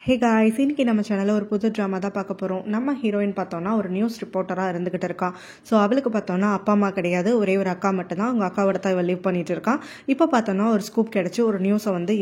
Hey guys, இன்னைக்கு நம்ம சேனலில் ஒரு புது ட்ராமா தான் பார்க்க போகிறோம். நம்ம ஹீரோயின் பார்த்தோன்னா ஒரு நியூஸ் ரிப்போர்ட்டராக இருந்துகிட்டு இருக்கான். ஸோ அவளுக்கு பார்த்தோன்னா அப்பா அம்மா கிடையாது, ஒரே ஒரு அக்கா மட்டும்தான். அவங்க அக்காவோட தான் இவள் லிவ் பண்ணிட்டு இருக்கான். இப்போ பார்த்தோன்னா ஒரு ஸ்கூப் கிடச்சி ஒரு நியூஸை வந்து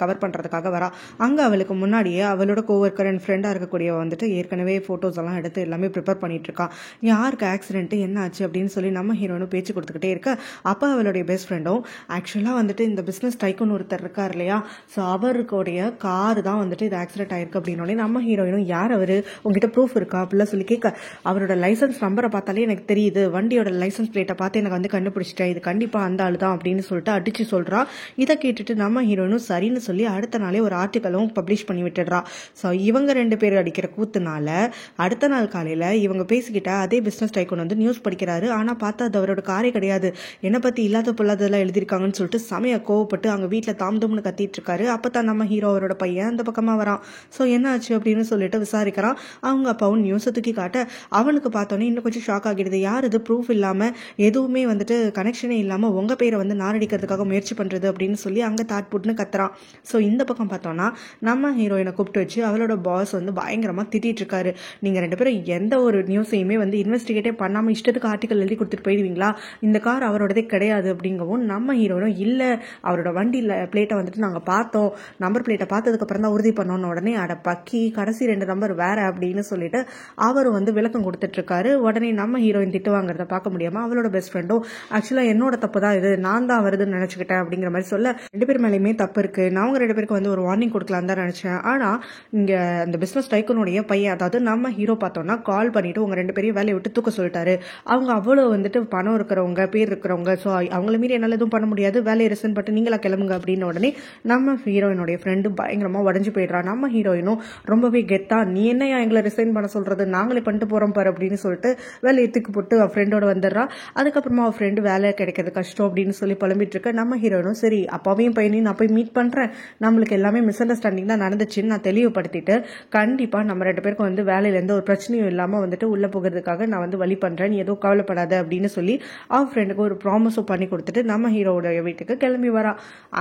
கவர் பண்ணுறதுக்காக வரா. அங்கே அவளுக்கு முன்னாடியே அவளோட கோவர்க்கர் அண்ட் ஃப்ரெண்டாக இருக்கக்கூடிய வந்துட்டு ஏற்கனவே ஃபோட்டோஸ் எல்லாம் எடுத்து எல்லாமே ப்ரிப்பேர் பண்ணிட்டு இருக்கான். யாருக்கு ஆக்சிடென்ட்டு என்ன ஆச்சு அப்படின்னு சொல்லி நம்ம ஹீரோயினும் பேச்சு கொடுத்துக்கிட்டே இருக்க, அப்போ அவளுடைய பெஸ்ட் ஃப்ரெண்டும் ஆக்சுவலாக வந்துட்டு இந்த பிஸ்னஸ் டைக்குன்னு ஒருத்தர் இருக்கார் இல்லையா, ஸோ அவருடைய கார் தான் வந்துட்டு இது ஆக்சிடென்ட் ஆயிருக்கு அப்படின்னோடனே நம்ம ஹீரோயினும் யார் அவரு, உங்ககிட்ட ப்ரூஃப் இருக்கா அப்படிலாம் சொல்லி கேட்க, அவரோட லைசன்ஸ் நம்பரை பார்த்தாலே எனக்கு தெரியுது, வண்டியோட லைசன்ஸ் பிளேட்டை பார்த்து எனக்கு வந்து கண்டுபிடிச்சிட்டேன், இது கண்டிப்பா அந்த ஆளு தான் அப்படின்னு சொல்லிட்டு அடிச்சு சொல்றா. இதை கேட்டுட்டு நம்ம ஹீரோயினும் சரின்னு சொல்லி அடுத்த நாளே ஒரு ஆர்டிக்கலும் பப்ளிஷ் பண்ணி விட்டுடுறா. ஸோ இவங்க ரெண்டு பேர் அடிக்கிற கூத்துனால அடுத்த நாள் காலையில இவங்க பேசிக்கிட்ட அதே பிசினஸ் டைக்கோன் வந்து நியூஸ் படிக்கிறாரு. ஆனா பார்த்தா அது அவரோட காரே கிடையாது, என்னை பத்தி இல்லாத பொல்லாதெல்லாம் எழுதியிருக்காங்கன்னு சொல்லிட்டு சமய கோவப்பட்டு அங்க வீட்டுல தாம்தம்னு கத்திட்டு இருக்காரு. அப்பதான் நம்ம ஹீரோ அவரோட பையன் அந்த பக்கமா வரான். ஸோ என்ன ஆச்சு அப்படின்னு சொல்லிட்டு விசாரிக்கிறான். அவங்க அப்பாவும் நியூஸை தூக்கி காட்ட அவனுக்கு பார்த்தோன்னே இன்னும் கொஞ்சம் ஷாக் ஆகிடுது. யார் இது ப்ரூஃப் இல்லாமல் எதுவுமே வந்துட்டு கனெக்ஷனே இல்லாமல் உங்கள் பேரை வந்து நாரடிக்கிறதுக்காக முயற்சி பண்ணுறது அப்படின்னு சொல்லி அங்கே தாட் புட்னு கத்துறான். ஸோ இந்த பக்கம் பார்த்தோன்னா நம்ம ஹீரோயினை கூப்பிட்டு வச்சு அவளோட பாஸ் வந்து பயங்கரமாக திட்டிட்டு இருக்காரு. நீங்கள் ரெண்டு பேரும் எந்த ஒரு நியூஸையுமே வந்து இன்வெஸ்டிகேட்டே பண்ணாமல் இஷ்டத்துக்கு ஆர்டிக்கல் எழுதி கொடுத்துட்டு போயிடுவீங்களா, இந்த கார் அவரோடதே கிடையாது அப்படிங்கவும் நம்ம ஹீரோயினும் இல்லை, அவரோட வண்டியில் பிளேட்டை வந்துட்டு நாங்கள் பார்த்தோம், நம்பர் பிளேட்டை பார்த்ததுக்கப்புறம் தான் உறுதி பண்ணோன்னு உடனே அட பக்கி கடைசி 2 நம்பர் வேற அப்படின்னு சொல்லிட்டு அவரும் வந்து விளக்கம் கொடுத்துட்டு இருக்காரு. உடனே நம்ம ஹீரோயின் திட்டு வாங்குறத பார்க்க முடியாம அவளோட பெஸ்ட் ஃப்ரெண்டும் ஆக்சுவலா என்னோட தப்பு தான் இது, நான் தான் வருதுன்னு நினைச்சுக்கிட்டேன் அப்படிங்கிற மாதிரி சொல்ல, ரெண்டு பேர் மேலேயுமே தப்பு இருக்கு, நான் அவங்க 2 பேருக்கு வந்து ஒரு வார்னிங் கொடுக்கலாம் தான் நினைச்சேன். ஆனா இங்க அந்த பிசினஸ் டைக்கனுடைய பையன், அதாவது நம்ம ஹீரோ பார்த்தோம்னா கால் பண்ணிட்டு உங்க 2 பேரையும் வேலையை விட்டு தூக்க சொல்லிட்டாரு. அவங்க அவ்வளவு வந்துட்டு பணம் இருக்கிறவங்க, பேர் இருக்கிறவங்க, ஸோ அவங்கள மீறி என்னால எதுவும் பண்ண முடியாது, வேலையை ரிசைன் பண்ணிட்டு நீங்களா கிளம்புங்க அப்படின்னு உடனே நம்ம ஹீரோயினுடைய ஃப்ரெண்டு பயங்கரமா உடஞ்சு போயிடுறா. நம்ம ஹீரோயினும் ரொம்பவே கெத்தா, நீ என்னையா எங்களை ரிசைன் பண்ண சொல்றது, நாங்களே பண்ணிட்டு போறோம் பாரு அப்படின்னு சொல்லிட்டு வேலையை தூக்கி போட்டு அவ ஃப்ரெண்டோட வந்துடுறா. அதுக்கப்புறமா அவ ஃப்ரெண்டு வேலை கிடைக்கிறது கஷ்டம் அப்படின்னு சொல்லி புலம்பிட்டு இருக்க, நம்ம ஹீரோயினும் சரி அப்பாவையும் பையனையும் நான் போய் மீட் பண்றேன், நம்மளுக்கு எல்லாமே மிஸ் அண்டர்ஸ்டாண்டிங் தான் நடந்துச்சுன்னு நான் தெளிவுபடுத்திட்டு கண்டிப்பா நம்ம 2 பேருக்கும் வந்து வேலையில இருந்து ஒரு பிரச்சனையும் இல்லாம வந்துட்டு உள்ள போகிறதுக்காக நான் வந்து வழி பண்றேன், நீ எதுவும் கவலைப்படாத அப்படின்னு சொல்லி அவ ஃப்ரெண்டுக்கு ஒரு ப்ராமிஸும் பண்ணி கொடுத்துட்டு நம்ம ஹீரோடைய வீட்டுக்கு கிளம்பி வரா.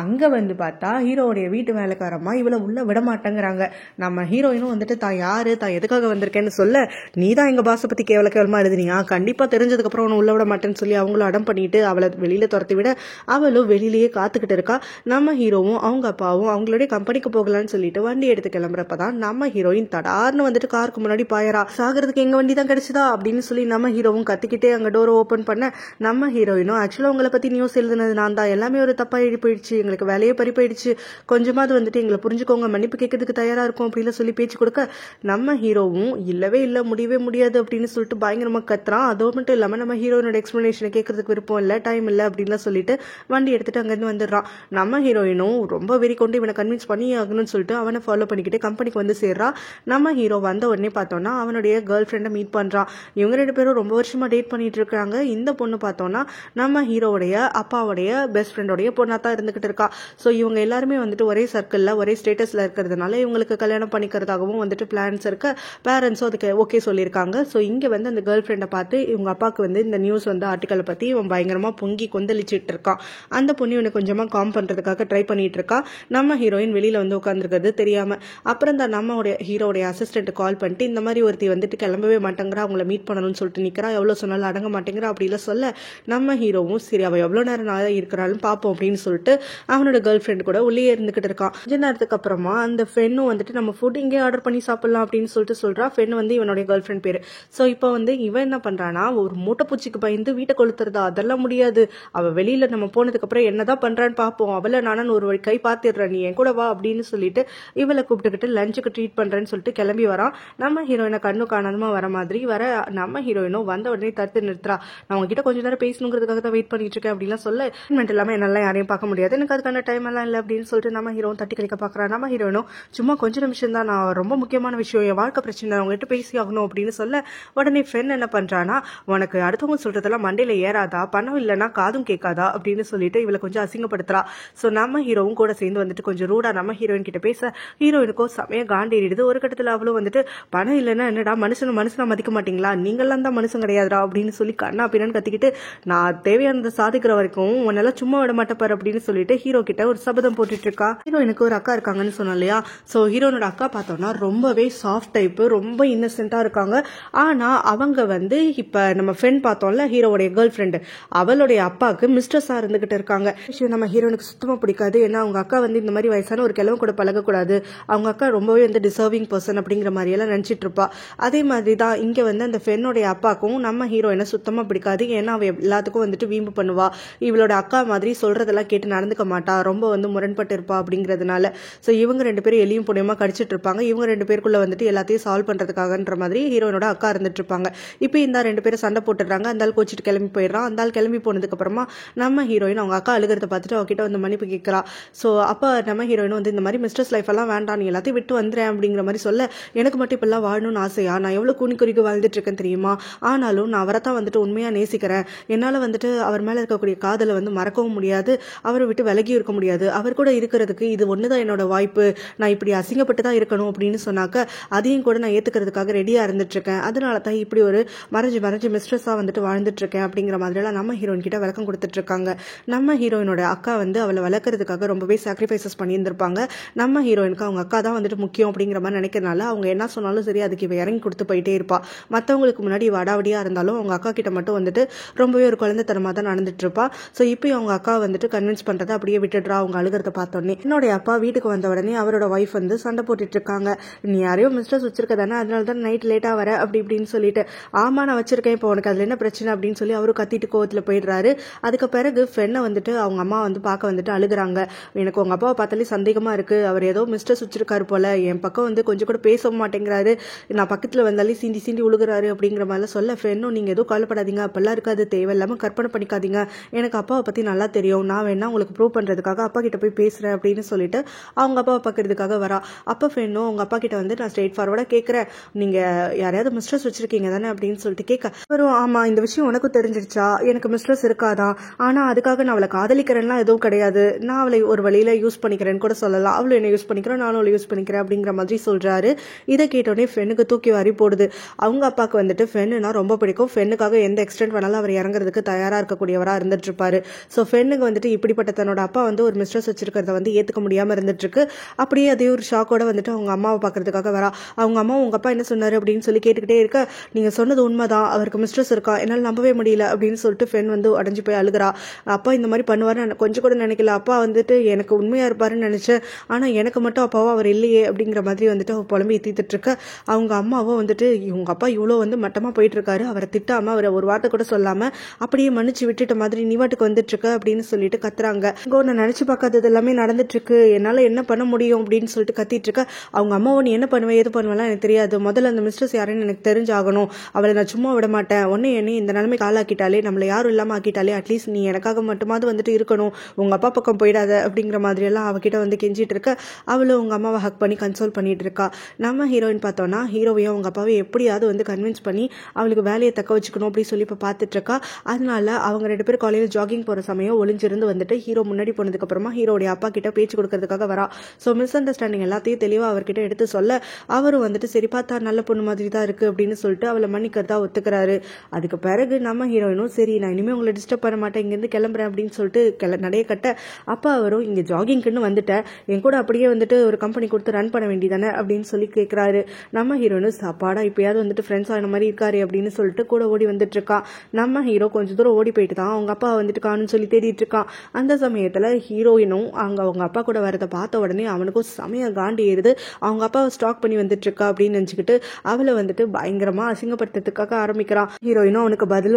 அங்க வந்து பார்த்தா ஹீரோடைய வீட்டு வேலைக்காரமா இவளை உள்ள விட மாட்டேங்கிறாங்க. நம்ம ஹீரோயினும் வந்துட்டு தான் யாரு, தான் எதுக்காக வந்திருக்கேன்னு சொல்ல, நீ தான் எங்க பாஸை பத்தி கேவலமா எழுதுனியா, கண்டிப்பா தெரிஞ்சதுக்கு அப்புறம் உன்னை உள்ள விட மாட்டேன்னு சொல்லி அவங்களும் அடம் பண்ணிட்டு அவளை வெளியில துரத்தி விட அவளும் வெளியிலேயே காத்துக்கிட்டு இருக்கா. நம்ம ஹீரோவும் அவங்க அப்பாவும் அவங்களுடைய கம்பெனிக்கு போகலான்னு சொல்லிட்டு வண்டி எடுத்து கிளம்புறப்பதான் நம்ம ஹீரோயின் தடார்னு வந்துட்டு காருக்கு முன்னாடி பாயறா. சாகிறதுக்கு எங்க வண்டி தான் கிடைச்சதா அப்படின்னு சொல்லி நம்ம ஹீரோவும் கத்திக்கிட்டே அங்க டோரை ஓபன் பண்ண, நம்ம ஹீரோயினும் ஆக்சுவலா உங்களை பத்தி நியூஸ் எழுதுனது நான் தான், எல்லாமே ஒரு தப்பா எழுதி போயிடுச்சு, எங்களுக்கு வேலையே பறி போயிடுச்சு, கொஞ்சமாவது வந்துட்டு எங்களை புரிஞ்சுக்கோங்க, மன்னிப்பு கேட்கறதுக்கு தயாரா இருக்கும் அப்படின்னு சொல்லி பேச்சு கொடுக்க, நம்ம ஹீரோவும் இல்லவே இல்லை, முடியவே முடியாது அப்படின்னு சொல்லிட்டு பயங்கரமா கத்துறான். அது மட்டும் இல்லாம நம்ம ஹீரோயினோட எக்ஸ்பிளனேஷனை கேட்கறதுக்கு விருப்பம் இல்லை, டைம் இல்லை அப்படின்லாம் சொல்லிட்டு வண்டி எடுத்துட்டு அங்கிருந்து வந்துடுறான். நம்ம ஹீரோயினும் ரொம்ப வெறி கொண்டு இவனை கன்வின்ஸ் பண்ணி ஆகணும்னு சொல்லிட்டு அவனை ஃபாலோ பண்ணிக்கிட்டு கம்பெனிக்கு வந்து சேர்றா. நம்ம ஹீரோ வந்த உடனே பார்த்தோம்னா அவனுடைய கேர்ள் ஃப்ரெண்டை மீட் பண்றான். இவங்க 2 பேரும் ரொம்ப வருஷமா டேட் பண்ணிட்டு இருக்காங்க. இந்த பொண்ணு பார்த்தோம்னா நம்ம ஹீரோவுடைய அப்பாவுடைய பெஸ்ட் ஃப்ரெண்டோடைய பொண்ணா தான் இருந்துகிட்டு இருக்கா. ஸோ இவங்க எல்லாருமே வந்துட்டு ஒரே சர்க்கிள்ல ஒரே ஸ்டேட்டஸ்ல இருக்கிறதுனால இவங்களுக்கு கல்யாணம் பண்ணிக்கிறதாகவும் வந்துட்டு பிளான்ஸ் இருக்க, பேரண்ட்ஸும் அதுக்கு ஓகே சொல்லியிருக்காங்க. ஸோ இங்க வந்து அந்த கேர்ள் ஃப்ரெண்டை பார்த்து இவங்க அப்பாவுக்கு வந்து இந்த நியூஸ் வந்து ஆர்டிக்கலை பத்தி இவன் பயங்கரமா பொங்கி கொந்தளிச்சிட்டு இருக்கான். அந்த பொண்ணு இவனை கொஞ்சமா காம் பண்றதுக்காக ட்ரை பண்ணிட்டு இருக்கா. நம்ம ஹீரோயின் வெளியில வந்து உட்காந்துருக்கிறது தெரியாம அப்புறம் தான் நம்ம ஹீரோடைய அசிஸ்டன்ட் கால் பண்ணிட்டு இந்த மாதிரி ஒருத்தி வந்துட்டு கிளம்பவே மாட்டேங்கிறா, அவங்கள மீட் பண்ணணும்னு சொல்லிட்டு நிக்கிறா, எவ்வளவு சொன்னாலும் அடங்க மாட்டேங்கிறா அப்படிலாம் சொல்ல, நம்ம ஹீரோவும் சரி அவ எவ்வளவு நேரம் இருக்கிறாலும் பார்ப்போம் அப்படின்னு சொல்லிட்டு அவனோட கேர்ள் ஃப்ரெண்ட் கூட உள்ளே இருந்துகிட்டு இருக்கான். கொஞ்ச நேரத்துக்கு அப்புறமா அந்த ஃப்ரெண்டும் வந்துட்டு நம்ம ஃபுட் இங்கே ஆர்டர் பண்ணி சாப்பிடலாம் அப்படின்னு சொல்லிட்டு சொல்றா. ஃப்ரெண்ட் வந்து இவனுடைய கேர்ள் ஃப்ரெண்ட் பேரு. ஸோ இப்போ வந்து இவன் என்ன பண்றானா, ஒரு மூட்டைப்பூச்சிக்கு பயந்து வீட்டை கொளுத்துறதா, அதெல்லாம் முடியாது, அவ வெளியில நம்ம போனதுக்கு அப்புறம் என்னதான் பண்றான்னு பார்ப்போம், அவளை நானும் ஒரு கை பார்த்துடுறேன், நீ என் கூட வா அப்படின்னு சொல்லிட்டு இவளை கூப்பிட்டுக்கிட்டு லஞ்சுக்கு ட்ரீட் பண்றேன்னு சொல்லிட்டு கிளம்பி வரான். நம்ம ஹீரோயினை கண்ணு காணாதமா வர மாதிரி வர, நம்ம ஹீரோயினும் வந்த உடனே தடுத்து நிறுத்துறா. நான் உங்ககிட்ட கொஞ்ச நேரம் பேசணுங்கிறதுக்காக தான் வெயிட் பண்ணிட்டு இருக்கேன் அப்படிலாம் சொல்ல, இல்லாம என்னால யாரையும் பார்க்க முடியாது, எனக்கு அதுக்கான டைம் எல்லாம் இல்லை அப்படின்னு சொல்லிட்டு நம்ம ஹீரோவும் தட்டி கழிக்க பாக்குறான். நம்ம ஹீரோயினும் சும்மா கொஞ்ச நிமிஷம் தான், நான் ரொம்ப முக்கியமான விஷயம், என் வாழ்க்கை பிரச்சனை, அவங்ககிட்ட பேசி ஆகணும் அப்படின்னு சொல்ல, உடனே ஃப்ரெண்ட் என்ன பண்றானா, உனக்கு அடுத்தவங்க சொல்றதெல்லாம் மண்டையில ஏறாதா, பணம் இல்லைன்னா காதும் கேட்காதா அப்படின்னு சொல்லிட்டு இவளை கொஞ்சம் அசிங்கப்படுத்துறா. ஸோ நம்ம ஹீரோவும் கூட சேர்ந்து வந்துட்டு கொஞ்சம் ரூடா நம்ம ஹீரோயின் கிட்ட பேச, ஹீரோயினுக்கும் சமய காண்டேறிடுது. ஒரு கட்டத்தில் அவளும் வந்துட்டு பணம் இல்லைன்னா என்னடா மனுஷனா மதிக்க மாட்டீங்களா, நீங்களாம் தான் மனுஷன் கிடையாதுடா அப்படின்னு சொல்லி கண்ணா பின்னான்னு கத்திக்கிட்டு, நான் தேவையானதை சாதிக்கிற வரைக்கும் உன்னால சும்மா விட மாட்டேப்பாரு அப்படின்னு சொல்லிட்டு ஹீரோ கிட்ட ஒரு சபதம் போட்டுட்டு இருக்கா. ஹீரோயினுக்கு ஒரு அக்கா இருக்காங்கன்னு சொன்னா இல்லையா, ஸோ ஸோ ஹீரோனோட அக்கா பார்த்தோம்னா ரொம்பவே சாஃப்ட் டைப்பு, ரொம்ப இன்னசென்ட்டாக இருக்காங்க. ஆனால் அவங்க வந்து இப்போ நம்ம ஃப்ரெண்ட் பார்த்தோம்ல, ஹீரோவுடைய கேர்ள் ஃப்ரெண்டு, அவளுடைய அப்பாவுக்கு மிஸ்ட்ரஸாக இருந்துகிட்டு இருக்காங்க. நம்ம ஹீரோனுக்கு சுத்தமாக பிடிக்காது. ஏன்னா அவங்க அக்கா வந்து இந்த மாதிரி வயசான ஒரு கிழவன் கூட பழகக்கூடாது, அவங்க அக்கா ரொம்பவே வந்து டிசர்விங் பர்சன் அப்படிங்கிற மாதிரியெல்லாம் நினச்சிட்டு இருப்பா. அதே மாதிரி தான் இங்கே வந்து அந்த ஃப்ரெண்டோடைய அப்பாவுக்கும் நம்ம ஹீரோயினை சுத்தமாக பிடிக்காது. ஏன்னா அவள் எல்லாத்துக்கும் வந்துட்டு வீம்பு பண்ணுவா, இவளோட அக்கா மாதிரி சொல்றதெல்லாம் கேட்டு நடந்துக்க மாட்டா, ரொம்ப வந்து முரண்பட்டு இருப்பா அப்படிங்கிறதுனால. ஸோ இவங்க 2 பேரும் எலியும் புனியமா கடிச்சிட்டு இருப்பாங்க. இவங்க 2 பேருக்குள்ள வந்துட்டு எல்லாத்தையும் சால்வ் பண்றதுக்காகன்ற மாதிரி ஹீரோயினோட அக்கா இருந்துட்டு இருப்பாங்க. இப்போ இந்த 2 பேரும் சண்டை போட்டுடுறாங்க. அந்த ஆள் கோச்சிட்டு கிளம்பி போயிடுறான். அந்த ஆள் கிளம்பி போனதுக்கு அப்புறமா நம்ம ஹீரோயின் அவங்க அக்கா அழுகிறத பார்த்துட்டு அவகிட்ட வந்து மன்னிப்பு கேட்கிறா. ஸோ அப்போ நம்ம ஹீரோயின் வந்து இந்த மாதிரி மிஸ்டர்ஸ் லைஃப் எல்லாம் வேண்டாம், நீ எல்லாத்தையும் விட்டு வந்துறேன் அப்படிங்கிற மாதிரி சொல்ல, எனக்கு மட்டும் இப்பெல்லாம் வாழணும்னு ஆசையா, நான் எவ்வளவு கூனி குறிக்கு வாழ்ந்துட்டு இருக்கேன் தெரியுமா, ஆனாலும் நான் அவரை தான் வந்துட்டு உண்மையா நேசிக்கிறேன், என்னால வந்துட்டு அவர் மேல இருக்கக்கூடிய காதலை வந்து மறக்கவும் முடியாது, அவரை விட்டு விலகியும் இருக்க முடியாது, அவர் கூட இருக்கிறதுக்கு இது ஒண்ணுதான் என்னோட வாய்ப்பு, நான் இப்படி அசிங்கப்பட்டு தான் இருக்கணும் அப்படின்னு சொன்னாக்க அதையும் கூட நான் ஏத்துக்கிறதுக்காக ரெடியா இருந்துட்டு இருக்கேன், அதனால தான் இப்படி ஒரு மறைஞ்சு மிஸ்ட்ரஸா வந்துட்டு வாழ்ந்துட்டு இருக்கேன் அப்படிங்கிற மாதிரிலாம் நம்ம ஹீரோயின் கிட்ட விளக்கம் கொடுத்துட்டு இருக்காங்க. நம்ம ஹீரோயினோட அக்கா வந்து அவளை வளர்க்கறதுக்காக ரொம்பவே சாக்ரிஃபைசஸ் பண்ணியிருந்திருப்பாங்க. நம்ம ஹீரோயினுக்கு அவங்க அக்கா தான் வந்துட்டு முக்கியம் அப்படிங்கிற மாதிரி நினைக்கிறனால அவங்க என்ன சொன்னாலும் சரி அதுக்கு இவ இறங்கி கொடுத்து போயிட்டே இருப்பா. மற்றவங்களுக்கு முன்னாடி வடாவடியா இருந்தாலும் அவங்க அக்கா கிட்ட மட்டும் வந்துட்டு ரொம்பவே ஒரு குழந்தைத்தனமா தான் நடந்துட்டு இருப்பா. ஸோ இப்போ அவங்க அக்கா வந்துட்டு கன்வின்ஸ் பண்றதை அப்படியே விட்டுடுறா. அவங்க அழுகிறத பார்த்தோன்னே என்னுடைய அப்பா வீட்டுக்கு வந்த உடனே அவரோட ஒய்ஃப் வந்து சண்டை போட்டுட்டு இருக்காங்க. நீ யாரையோ மிஸ்டர்ஸ் வச்சிருக்க தானே, அதனால தான் நைட் லேட்டா வர அப்படி இப்படின்னு சொல்லிட்டு, ஆமா நான் வச்சிருக்கேன், இப்போ உனக்கு அதுல என்ன பிரச்சனை அப்படின்னு சொல்லி அவரும் கத்திட்டு கோவத்துல போயிடுறாரு. அதுக்கு பிறகு ஃப்ரெண்டை வந்துட்டு அவங்க அம்மா வந்து பார்க்க வந்துட்டு அழுகுறாங்க. எனக்கு உங்க அப்பாவை பார்த்தாலே சந்தேகமா இருக்கு, அவர் ஏதோ மிஸ்டர்ஸ் வச்சிருக்காரு போல, என் பக்கம் வந்து கொஞ்சம் கூட பேசவும் மாட்டேங்கிறாரு, நான் பக்கத்துல வந்தாலே சீண்டி சீண்டி உழுகுறாரு அப்படிங்கிற மாதிரிலாம் சொல்ல, ஃப்ரெண்டும் நீங்க எதுவும் கவலைப்படாதீங்க, அப்பெல்லாம் இருக்காது, தேவையில்லாம கற்பனை பண்ணிக்காதீங்க, எனக்கு அப்பாவை பத்தி நல்லா தெரியும், நான் வேணா உங்களுக்கு ப்ரூவ் பண்றதுக்காக அப்பா கிட்ட போய் பேசுறேன் அப்படின்னு சொல்லிட்டு அவங்க அப்பாவை பார்க்கறதுக்காக வரா. அப்ப ஃப்ரெண்டும் அவங்க அப்பா கிட்ட வந்து நான் ஸ்ட்ரெயிட் ஃபார்வர்டா கேட்கிறேன், நீங்க யாரையாவது மிஸ்ட்ரஸ் வச்சிருக்கீங்க தானே அப்படின்னு சொல்லிட்டு கேட்க, வரும் ஆமா இந்த விஷயம் உனக்கும் தெரிஞ்சிருச்சா, எனக்கு மிஸ்ட்ரஸ் இருக்காதான், ஆனா அதுக்காக நான் அவளை காதலிக்கிறேன்லாம் எதுவும் கிடையாது, நான் அவளை ஒரு வழியில யூஸ் பண்ணிக்கிறேன்னு கூட சொல்லலாம், அவளும் என்ன யூஸ் பண்ணிக்கிறேன் நானும் அவளை யூஸ் பண்ணிக்கிறேன் அப்படிங்கிற மாதிரி சொல்றாரு. இதை கேட்டோடனே ஃப்ரெண்டுக்கு தூக்கி வாரி போடுது. அவங்க அப்பாவுக்கு வந்துட்டு ஃப்ரெண்டுனா ரொம்ப பிடிக்கும், ஃப்ரெண்டுக்காக எந்த எக்ஸ்டென்ட் வேணாலும் அவர் இறங்குறதுக்கு தயாரா இருக்கக்கூடியவரா இருந்துட்டு இருப்பாரு. ஸோ ஃப்ரெண்டுக்கு வந்துட்டு இப்படிப்பட்ட தன்னோட அப்பா வந்து ஒரு மிஸ்ட்ரஸ் வச்சிருக்கிறத வந்து ஏத்துக்க முடியாம இருந்துட்டு இருக்கு. அப்படியே அதே ஒரு ஷாக்கோட வந்துட்டு அவங்க அம்மாவை பார்க்கறதுக்காக வரா. அவங்க அம்மா உங்க அப்பா என்ன சொன்னாரு அப்படின்னு சொல்லி கேட்டுக்கிட்டே இருக்க, நீங்க சொன்னது உண்மைதான், அவருக்கு மிஸ்ட்ரஸ் இருக்கா, என்னால் நம்பவே முடியல அப்படின்னு சொல்லிட்டு ஃப்ரெண்ட் வந்து அடைஞ்சு போய் அழுகிறா. அப்பா இந்த மாதிரி பண்ணுவாருன்னு கொஞ்சம் கூட நினைக்கல, அப்பா வந்துட்டு எனக்கு உண்மையா இருப்பாருன்னு நினைச்சேன், ஆனா எனக்கு மட்டும் அப்பாவோ அவர் இல்லையே அப்படிங்கிற மாதிரி வந்துட்டு அவ புலம்பி தீத்துட்டு இருக்க. அவங்க அம்மாவும் வந்துட்டு இவங்க அப்பா இவ்வளோ வந்து மட்டமா போயிட்டு இருக்காரு, அவரை திட்டாம அவரை ஒரு வார்த்தை கூட சொல்லாம அப்படியே மன்னிச்சு விட்டுட்ட மாதிரி நீ வாட்டுக்கு வந்துட்டு இருக்க அப்படின்னு சொல்லிட்டு கத்துறாங்க. நான் நினைச்சு பார்க்காதது எல்லாமே நடந்துட்டு இருக்கு, என்னால என்ன பண்ண முடியும் அப்படின்னு சொல்லிட்டு கத்திட்டு இருக்க. அவங்க அம்மாவை நீ என்ன பண்ணுவேன் எது பண்ணுவேலாம் எனக்கு தெரியாது, முதல்ல அந்த மிஸ்டர்ஸ் யாருன்னு எனக்கு தெரிஞ்சாகணும், அவளை நான் சும்மா விட மாட்டேன், ஒன்னே என்ன இந்த நிலைமைக்கு ஆளாக்கிட்டாலே, நம்மளை யாரும் இல்லாம ஆக்கிட்டாலே, அட்லீஸ்ட் நீ எனக்காக மட்டுமாவது வந்துட்டு இருக்கணும், உங்க அப்பா பக்கம் போயிடாத அப்படிங்கிற மாதிரி எல்லாம் அவகிட்ட வந்து கெஞ்சிட்டு இருக்க. அவளும் உங்க அம்மாவை ஹக் பண்ணி கன்சோல் பண்ணிட்டு இருக்கா. நம்ம ஹீரோயின் பார்த்தோம்னா ஹீரோவையும் அவங்க அப்பாவை எப்படியாவது வந்து கன்வின்ஸ் பண்ணி அவளுக்கு வேலையை தக்க வச்சுக்கணும் அப்படின்னு சொல்லி இப்போ பார்த்துட்டு இருக்கா. அதனால அவங்க 2 பேரும் காலையில் ஜாகிங் போற சமயம் ஒளிஞ்சிருந்து வந்துட்டு ஹீரோ முன்னாடி போனதுக்கு அப்புறமா ஹீரோடைய அப்பா கிட்ட பேச்சு கொடுக்கறதுக்காக வரா. ஸோ மிஸ் அண்டர்ஸ்டாண்டிங் எல்லாத்தையும் தெளிவாக அவர்கிட்ட எடுத்து சொல்ல, அவரும் வந்துட்டு சரி பார்த்தா நல்ல பொண்ணு மாதிரி தான் இருக்கு அப்படின்னு சொல்லிட்டு அவளை மன்னிக்கிறதா ஒத்துக்கிறாரு. அதுக்கு பிறகு நம்ம ஹீரோயினும் சரி நான் இனிமே உங்களை டிஸ்டர்ப் பண்ண மாட்டேன், இங்கேருந்து கிளம்புறேன் அப்படின்னு சொல்லிட்டு நடைய கட்ட, அப்பா அவரும் இங்க ஜாகிங்க்குன்னு வந்துட்டேன், என் கூட அப்படியே வந்துட்டு ஒரு கம்பெனி கொடுத்து ரன் பண்ண வேண்டியதானே அப்படின்னு சொல்லி கேட்கிறாரு. நம்ம ஹீரோயினும் சாப்பாடா இப்பயாவது வந்துட்டு ஃப்ரெண்ட்ஸ் ஆன மாதிரி இருக்காரு அப்படின்னு சொல்லிட்டு கூட ஓடி வந்துட்டு இருக்கா. நம்ம ஹீரோ கொஞ்சம் தூரம் ஓடி போயிட்டு தான் அவங்க அப்பா வந்துட்டு காணும்னு சொல்லி தேடிட்டு இருக்கான். அந்த சமயத்துல ஹீரோயினும் அவங்க அப்பா கூட வரதை பார்த்த உடனே அவனுக்கும் சமய காண்டி ஏறுது. அவங்க அப்பாவை ஸ்டாக் பண்ணி வந்துட்டு இருக்கா அப்படின்னு நினைச்சுக்கிட்டு அவளை வந்துட்டு பயங்கரமா அசிங்கப்படுத்துறதுக்காக ஆரம்பிக்கிறான். ஹீரோயினும் அவனுக்கு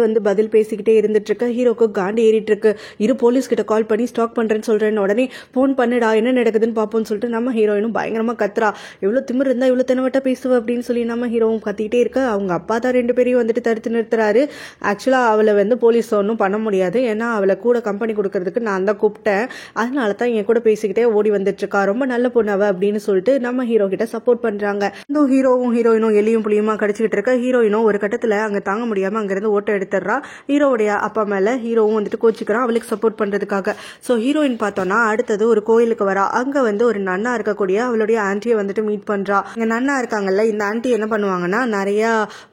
பதில் பேசிக்கிட்டே இருந்துட்டு இருக்க. ஹீரோக்கு காண்டி ஏறிட்டு இருக்கு. இரு போலீஸ் கிட்ட கால் பண்ணி ஸ்டாக் பண்றேன்னு சொல்றேன்னு உடனே போன் பண்ணுடா என்ன நடக்குதுன்னு பாப்போம்னு சொல்லிட்டு நம்ம ஹீரோயினும் பயங்கரமா கத்துறா. எவ்வளவு திமிர் இருந்தா இவ்வளவு தெனவட்ட பேசுவ அப்படின்னு சொல்லி நம்ம ஹீரோவும் கத்திக்கிட்டே இருக்க. அவங்க அப்பா தான் 2 பேரையும் வந்துட்டு தடுத்து நிறுத்துறாரு. ஆக்சுவலா அவளை வந்து போலீஸ் ஒன்றும் பண்ண முடியாது, ஏன்னா அவளை கூட கம்பெனி கொடுக்கறதுக்கு நான் தான் கூப்பிட்டேன், அதனால தான் என் கூட பேசிக்கிட்டே ஓடி வந்துட்டு இருக்கா, ரொம்ப நல்ல பொண்ணு அவ அப்படின்னு சொல்லிட்டு நம்ம ஹீரோ கிட்ட சப்போர்ட் பண்றாங்க. இந்த ஹீரோவும் ஹீரோயினும் எலியும் புளியுமா கடிச்சுக்கிட்டு இருக்க. ஹீரோயினும் ஒரு கட்டத்துல அங்க தாங்க முடியாம அங்கிருந்து ஓட்ட எடுத்துடுறா. ஹீரோவுடைய அப்பா மேல ஹீரோவும் வந்துட்டு கோச்சிக்கிறான் அவளுக்கு சப்போர்ட் பண்றதுக்காக. சோ ஹீரோயின் பார்த்தோம்னா அடுத்தது ஒரு கோயிலுக்கு வரா. அங்க வந்து ஒரு நன்னா இருக்கக்கூடிய அவளுடைய ஆன்டியை வந்துட்டு மீட் பண்றா. இங்க நன்னா இருக்காங்கல்ல, இந்த ஆன்டி என்ன பண்ணுவாங்கன்னா நிறைய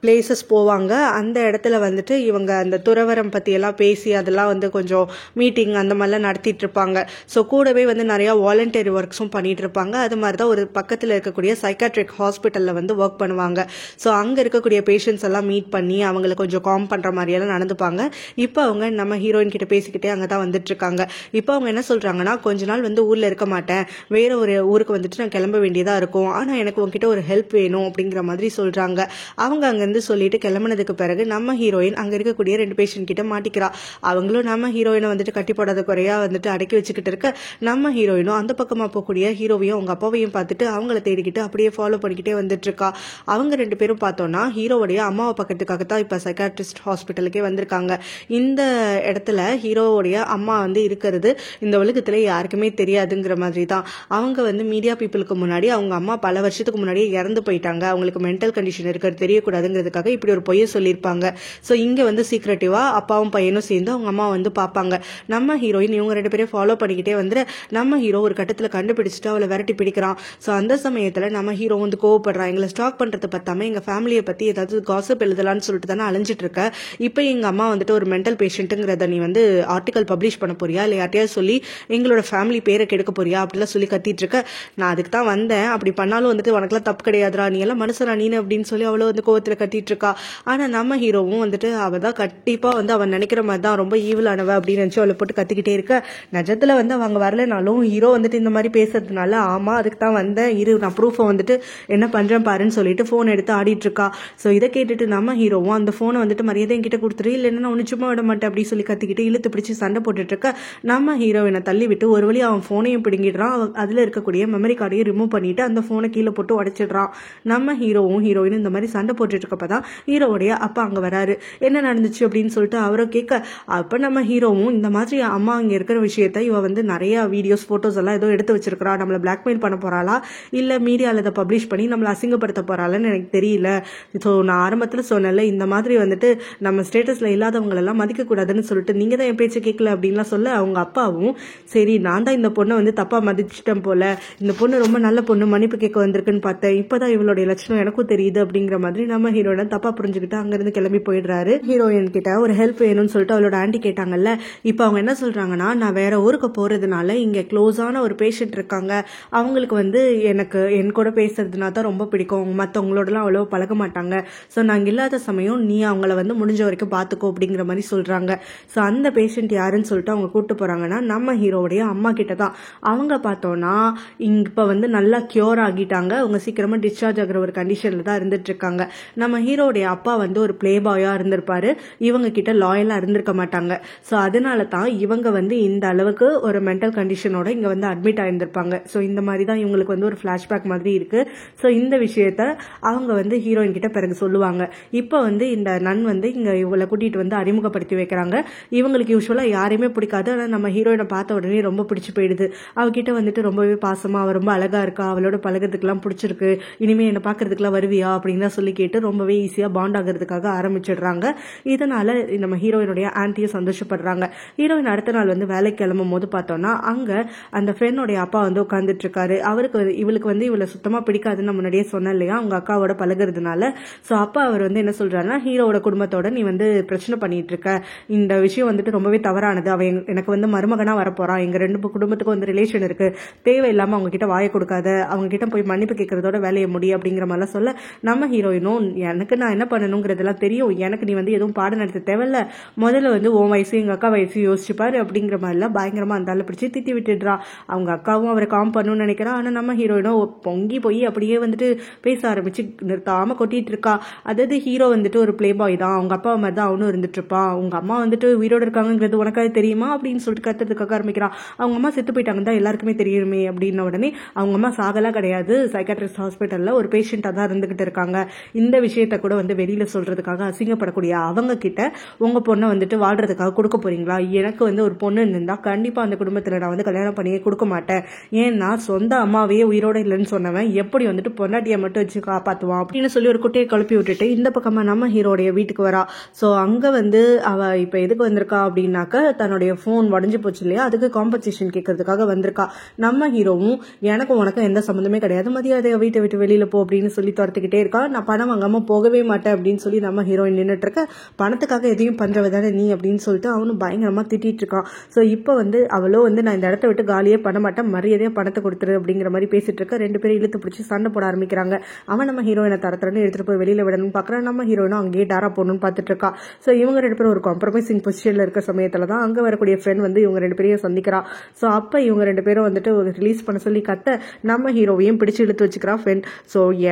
பிளேசஸ் போவாங்க, அந்த இடத்துல வந்துட்டு இவங்க அந்த துறவரம் பத்தி எல்லாம் பேசி அதெல்லாம் வந்து கொஞ்சம் மீட்டிங் அந்த மாதிரிலாம் நடத்திட்டு இருப்பாங்க. ஸோ கூடவே வந்து நிறைய வாலண்டியர் ஒர்க்ஸும் பண்ணிட்டு இருப்பாங்க. அது மாதிரி தான் ஒரு பக்கத்தில் இருக்கக்கூடிய சைக்காட்ரிக் ஹாஸ்பிட்டலில் வந்து ஒர்க் பண்ணுவாங்க. ஸோ அங்கே இருக்கக்கூடிய பேஷண்ட்ஸ் எல்லாம் மீட் பண்ணி அவங்களை கொஞ்சம் காம் பண்ணுற மாதிரியெல்லாம் நடந்துப்பாங்க. இப்போ அவங்க நம்ம ஹீரோயின் கிட்ட பேசிக்கிட்டே அங்கே தான் வந்துட்டு இருக்காங்க. இப்போ அவங்க என்ன சொல்கிறாங்கன்னா, கொஞ்ச நாள் வந்து ஊரில் இருக்க மாட்டேன், வேற ஒரு ஊருக்கு வந்துட்டு நான் கிளம்ப வேண்டியதாக இருக்கும், ஆனால் எனக்கு உங்ககிட்ட ஒரு ஹெல்ப் வேணும் அப்படிங்கிற மாதிரி சொல்கிறாங்க. அவங்க அங்கேருந்து சொல்லிட்டு கிளம்புனதுக்கு பிறகு நம்ம ஹீரோயின் அங்கே இருக்கக்கூடிய 2 பேஷண்ட் கிட்ட மாட்டிக்கிறா. அவங்களும் நம்ம ஹீரோயினை வந்துட்டு கட்டி போடாத குறையா வந்துட்டு அடக்கி வச்சுக்கிட்டு இருக்க, நம்ம ஹீரோயினும் அந்த பக்கமாக போகக்கூடிய ஹீரோவையும் அவங்க அப்பாவையும் பார்த்துட்டு அவங்கள தேடிக்கிட்டு அப்படியே ஃபாலோ பண்ணிக்கிட்டே வந்துட்டு இருக்கா. அவங்க 2 பேரும் பார்த்தோன்னா ஹீரோவுடைய அம்மாவை பக்கத்துக்காக தான் இப்போ சைக்காட்ரிஸ்ட் ஹாஸ்பிட்டலுக்கே வந்திருக்காங்க. இந்த இடத்துல ஹீரோவுடைய அம்மா வந்து இருக்கிறது இந்த உலகத்தில் யாருக்குமே தெரியாதுங்கிற மாதிரி தான். அவங்க வந்து மீடியா பீப்புளுக்கு முன்னாடி அவங்க அம்மா பல வருஷத்துக்கு முன்னாடியே இறந்து போயிட்டாங்க, அவங்களுக்கு மென்டல் கண்டிஷன் இருக்கிறது தெரியக்கூடாதுங்கிறதுக்காக இப்படி ஒரு பொய்யை சொல்லியிருப்பாங்க. ஸோ இங்கே வந்து சீக்ரெட்டிவா அப்பாவும் பையனும் சேர்ந்து அவங்க அம்மா வந்து பார்ப்பாங்க. நம்ம ஹீரோயின் இவங்க 2 பேரையும் ஃபாலோ பண்ணிக்கிட்டே வந்து நம்ம ஹீரோ ஒரு கட்டத்தில் கண்டுபிடிச்சிட்டு அவளை விரட்டி பிடிக்கிறான். ஸோ அந்த சமயத்தில் நம்ம ஹீரோ வந்து கோவப்படுறான். எங்களை ஸ்டாக் பண்ணுறது பத்தாம எங்கள் ஃபேமிலியை பற்றி ஏதாவது காசிப் எழுதலான்னு சொல்லிட்டு தானே அலைஞ்சிட்டு இருக்க, இப்போ எங்கள் அம்மா வந்துட்டு ஒரு மென்டல் பேஷண்ட்டுங்கிறத நீ வந்து ஆர்டிக்கல் பப்ளிஷ் பண்ண போறியா, இல்லை யார்ட்டையாவது சொல்லி எங்களோட ஃபேமிலி பேரை கெடுக்க போறியா அப்படிலாம் சொல்லி கத்திட்டு இருக்க. நான் அதுக்கு தான் வந்தேன், அப்படி பண்ணாலும் வந்துட்டு உனக்குலாம் தப்பு கிடையாதுரா, நீ எல்லாம் மனுஷனா நீனு அப்படின்னு சொல்லி அவ்வளோ வந்து கோவத்தில் கத்திட்டு இருக்கா. ஆனால் நம்ம ஹீரோவும் வந்துட்டு அவள் தான் கண்டிப்பாக வந்து அவன் நினைக்கிற மாதிரி தான் ரொம்ப ஈவிலானவ அப்படின்னு நினச்சி அவளை போட்டு கத்திக்கிட்டே இருக்க. நிஜத்தில் வந்து அவங்க வரலனாலும் ஹீரோ வந்துட்டு இந்த மாதிரி பேசுறதுனால ஆமா அதுக்கு தான் வந்தேன், இரு நான் ப்ரூஃபை வந்துட்டு என்ன பண்றேன் பாருன்னு சொல்லிட்டு ஃபோன் எடுத்து ஆடிட்டு இருக்கா. ஸோ இதை கேட்டுட்டு நம்ம ஹீரோவும் அந்த ஃபோனை வந்துட்டு மரியாதை என்கிட்ட கொடுத்துரு, இல்லைன்னா நான் ஒன்று சும்மா விட மாட்டேன் அப்படின்னு சொல்லி கத்திக்கிட்டு இழுத்து பிடிச்சி சண்டை போட்டுட்டு இருக்க. நம்ம ஹீரோயினை தள்ளி விட்டு ஒரு வழி அவன் ஃபோனையும் பிடுங்கிடுறான். அதில் இருக்கக்கூடிய மெமரி கார்டையும் ரிமூவ் பண்ணிட்டு அந்த ஃபோனை கீழே போட்டு உடைச்சிடுறான். நம்ம ஹீரோவும் ஹீரோயினும் இந்த மாதிரி சண்டை போட்டுட்டு இருக்கப்பதான் ஹீரோவுடைய அப்பா அங்கே வராரு. என்ன நடந்துச்சு அப்படின்னு சொல்லிட்டு அவரை கேட்க, அப்போ நம்ம ஹீரோவும் இந்த மாதிரி அம்மா இங்கே இருக்கிற விஷயத்த இவ வந்து நிறைய வீடியோஸ் ஃபோட்டோஸ் எல்லாம் ஏதோ எடுத்து வச்சிருக்கிறா, நம்மளை பிளாக்மெயில் பண்ண போறாளா இல்லை மீடியாவில் இதை பப்ளிஷ் பண்ணி நம்மளை அசிங்கப்படுத்த போறாளான்னு எனக்கு தெரியல. ஸோ நான் ஆரம்பத்தில் சொன்னல இந்த மாதிரி வந்துட்டு நம்ம ஸ்டேட்டஸில் இல்லாதவங்களெல்லாம் மதிக்கக்கூடாதுன்னு சொல்லிட்டு நீங்கள் தான் என் பேச்சு கேட்கல அப்படின்லாம் சொல்ல, அவங்க அப்பாவும் சரி நான் தான் இந்த பொண்ணை வந்து தப்பாக மதிச்சிட்டேன் போல, இந்த பொண்ணு ரொம்ப நல்ல பொண்ணு மன்னிப்பு கேட்க வந்திருக்குன்னு பார்த்தேன், இப்போதான் இவளுடைய லட்சணம் எனக்கும் தெரியுது அப்படிங்கிற மாதிரி நம்ம ஹீரோயினை தப்பாக புரிஞ்சுக்கிட்டு அங்கேருந்து கிளம்பி போயிடுறாரு. ஹீரோயின் கிட்ட ஒரு ஹெல்ப் வேணும்னு சொல்லிட்டு அவளோட ஆண்டி கேட்டாங்கல்ல, இப்போ அவங்க என்ன சொல்றாங்கன்னா, நான் வேற ஊருக்கு போறதுனால இங்கே க்ளோஸான ஒரு பேஷண்ட் இருக்காங்க, அவங்களுக்கு வந்து எனக்கு என் கூட பேசுறதுனா தான் ரொம்ப பிடிக்கும், மற்றவங்களோடலாம் அவ்வளோ பழக மாட்டாங்க, ஸோ நாங்கள் இல்லாத சமயம் நீ அவங்கள வந்து முடிஞ்ச வரைக்கும் பார்த்துக்கோ அப்படிங்கிற மாதிரி சொல்றாங்க. ஸோ அந்த பேஷண்ட் யாருன்னு சொல்லிட்டு அவங்க கூப்பிட்டு போறாங்கன்னா நம்ம ஹீரோவுடைய அம்மா கிட்ட தான். அவங்க பார்த்தோன்னா இப்போ வந்து நல்லா கியூர் ஆகிட்டாங்க, அவங்க சீக்கிரமா டிஸ்சார்ஜ் ஆகிற ஒரு கண்டிஷன்ல தான் இருந்துட்டு இருக்காங்க. நம்ம ஹீரோவுடைய அப்பா வந்து ஒரு பிளே பாயா இருந்திருப்பாரு, இவங்க கிட்ட லாயலா இருந்திருக்க மாட்டாங்க. ஸோ அதனால தான் இவங்க வந்து இந்த அளவுக்கு ஒரு மென்டல் கண்டிஷனோட இங்க வந்து அட்மிட் ஆயிருந்திருப்பாங்க. ஸோ இந்த மாதிரி தான் இவங்களுக்கு வந்து ஒரு ஃபிளாஷ்பேக் மாதிரி இருக்கு. ஸோ இந்த விஷயத்த அவங்க வந்து ஹீரோயின் கிட்ட பிறகு சொல்லுவாங்க. இப்போ வந்து இந்த நன் வந்து இங்க இவளை கூட்டிட்டு வந்து அறிமுகப்படுத்தி வைக்கிறாங்க. இவங்களுக்கு யூஸ்வலா யாரையுமே பிடிக்காது, ஆனால் நம்ம ஹீரோயினை பார்த்த உடனே ரொம்ப பிடிச்சி போயிடுது. அவகிட்ட வந்துட்டு ரொம்பவே பாசமா, அவ ரொம்ப அழகா இருக்கா, அவளோட பழகிறதுக்கெல்லாம் பிடிச்சிருக்கு, இனிமே என்ன பாக்குறதுக்குலாம் வருவியா அப்படின்னு சொல்லி கேட்டு ரொம்பவே ஈஸியா பாண்ட் ஆகிறதுக்காக ஆரம்பிச்சிடுறாங்க. இதனால நம்ம ஹீரோயினுடைய ஆன்ட்டியும் சந்தோஷப்படுறாங்க. ஹீரோயின் அடுத்த நாள் வந்து வேலைக்கு கிளம்பும் போது பார்த்தோம்னா அங்க அந்த ஃப்ரெண்டோடைய அப்பா வந்து உட்காந்துட்டு இருக்காரு. அவருக்கு இவளுக்கு வந்து இவளை சுத்தமா பிடிக்காதுன்னு முன்னாடியே சொன்ன இல்லையா, அவங்க அக்காவோட பழகிறதுனால. ஸோ அப்பா அவர் வந்து என்ன சொல்றாருன்னா, ஹீரோவோட குடும்பத்தோட நீ வந்து பிரச்சனை பண்ணிட்டு இருக்க, இந்த விஷயம் வந்துட்டு ரொம்பவே தவறானது, அவன் எனக்கு வந்து மருமகனா வரப்போறான், எங்க 2 குடும்பத்துக்கும் வந்து ரிலேஷன் இருக்கு, தேவையில்லாம அவங்க கிட்ட வாயை கொடுக்காத, அவங்க கிட்ட போய் மன்னிப்பு கேட்கறதோட வேலையை முடியும் அப்படிங்கிற மாதிரிலாம் சொல்ல, நம்ம ஹீரோயினும் எனக்கு நான் என்ன பண்ணணுங்கிறதெல்லாம் தெரியும், எனக்கு நீ வந்து எதுவும் பாடம் நடத்த தேவையில்ல, முதல்ல வந்து உன் வயசு எங்க அக்கா வயசு யோசிச்சுப்பாரு அப்படிங்கிற மாதிரிலாம் பயங்கரமா அந்த ஆளை பிடிச்சி திட்டி விட்டுடுறா. அவங்க அக்காவும் அவரை காம் பண்ணணும்னு நினைக்கிறா. ஆனா நம்ம ஹீரோயினும் பொங்கி போய் அப்படியே வந்துட்டு பேச ஆரம்பிச்சு நிறுத்தாம கொட்டிட்டு இருக்கா. அதாவது ஹீரோ வந்துட்டு ஒரு பிளே பாய் தான், அவங்க அப்பா மாதிரி தான் அவனும் இருந்துட்டு இருப்பான், உங்க அம்மா வந்துட்டு உயிரோடு இருக்காங்கிறது உனக்காக தெரியுமா அப்படின்னு சொல்லிட்டு கத்துறதுக்காக ஆரம்பிக்கிறான். அவங்க அம்மா செத்து போயிட்டாங்க தான் எல்லாருக்குமே தெரியுமே அப்படின்ன உடனே அவங்க அம்மா சாகலாம் கிடையாது, சைக்காட்ரிஸ்ட் ஹாஸ்பிட்டல்ல ஒரு பேஷண்டா தான் இருந்துகிட்டு இருக்காங்க, இந்த விஷயத்த கூட வந்து வெளியில சொல்றதுக்காக அசிங்கப்படக்கூடிய அவங்க கிட்ட உங்க பொண்ணை வந்துட்டு வாழ்றதுக்காக கொடுக்க போறீங்களா, எனக்கு வந்து ஒரு பொண்ணு இருந்தா கண்டிப்பா அந்த குடும்பத்துல நான் வந்து கல்யாணம் பண்ணியே கொடுக்க மாட்டேன், ஏன்னா சொந்த அம்மாவே உயிரோட இல்லைன்னு சொன்னவன் எப்படி வந்துட்டு பொண்டாட்டியை மட்டும் வச்சு காப்பாத்துவான் அப்படின்னு சொல்லி ஒரு குட்டையை கழுப்பி விட்டுட்டு இந்த பக்கமா நம்ம ஹீரோடைய வீட்டுக்கு வரா. ஸோ அங்க வந்து அவ இப்ப எதுக்கு வந்திருக்கா அப்படின்னாக்க, தன்னுடைய போன் உடஞ்சு போச்சு இல்லையா, அதுக்கு காம்பன்சேஷன் கேட்கறதுக்காக வந்திருக்கா. நம்ம ஹீரோவும் எனக்கும் உனக்கும் எந்த சம்மந்தமே கிடையாது, மதியாதைய வீட்டை விட்டு வெளியில போ அப்படின்னு சொல்லி துரத்துக்கிட்டே இருக்கா. நான் பணம் வாங்காம போகவே மாட்டேன் அப்படின்னு சொல்லி நம்ம ஹீரோயின் நின்றுட்டு இருக்க, பணத்துக்காக எதையும் பண்றவ தானே நீ அப்படின்னு சொல்லிட்டு அவனும் பயங்கரமா திட்டிட்டு இருக்கான். ஸோ இப்போ வந்து அவளோ வந்து நான் இந்த இடத்த விட்டு காலியே பண்ண மாட்டேன், மரியாதையா பணத்தை கொடுத்துரு அப்படின்னு அப்படிங்கிற மாதிரி பேசிட்டு இருக்க 2 பேரும் இழுத்து பிடிச்சி சண்டை போட ஆரம்பிக்கிறாங்க. அவன் நம்ம ஹீரோயினை தரத்துறன்னு எடுத்துட்டு போய் வெளியில விடணும்னு பாக்குறான். நம்ம ஹீரோயினும் அங்கேயே டாரா போடணும்னு பார்த்துட்டு இருக்கா. ஸோ இவங்க 2 பேரும் ஒரு காம்ப்ரமைசிங் பொசிஷன்ல இருக்க சமயத்துல தான் அங்க வரக்கூடிய ஃப்ரெண்ட் வந்து இவங்க 2 பேரையும் சந்திக்கிறா. ஸோ அப்ப இவங்க 2 பேரும் வந்துட்டு ரிலீஸ் பண்ண சொல்லி கத்த நம்ம ஹீரோவையும் பிடிச்சு இழுத்து வச்சுக்கிறா ஃப்ரெண்ட். ஸோ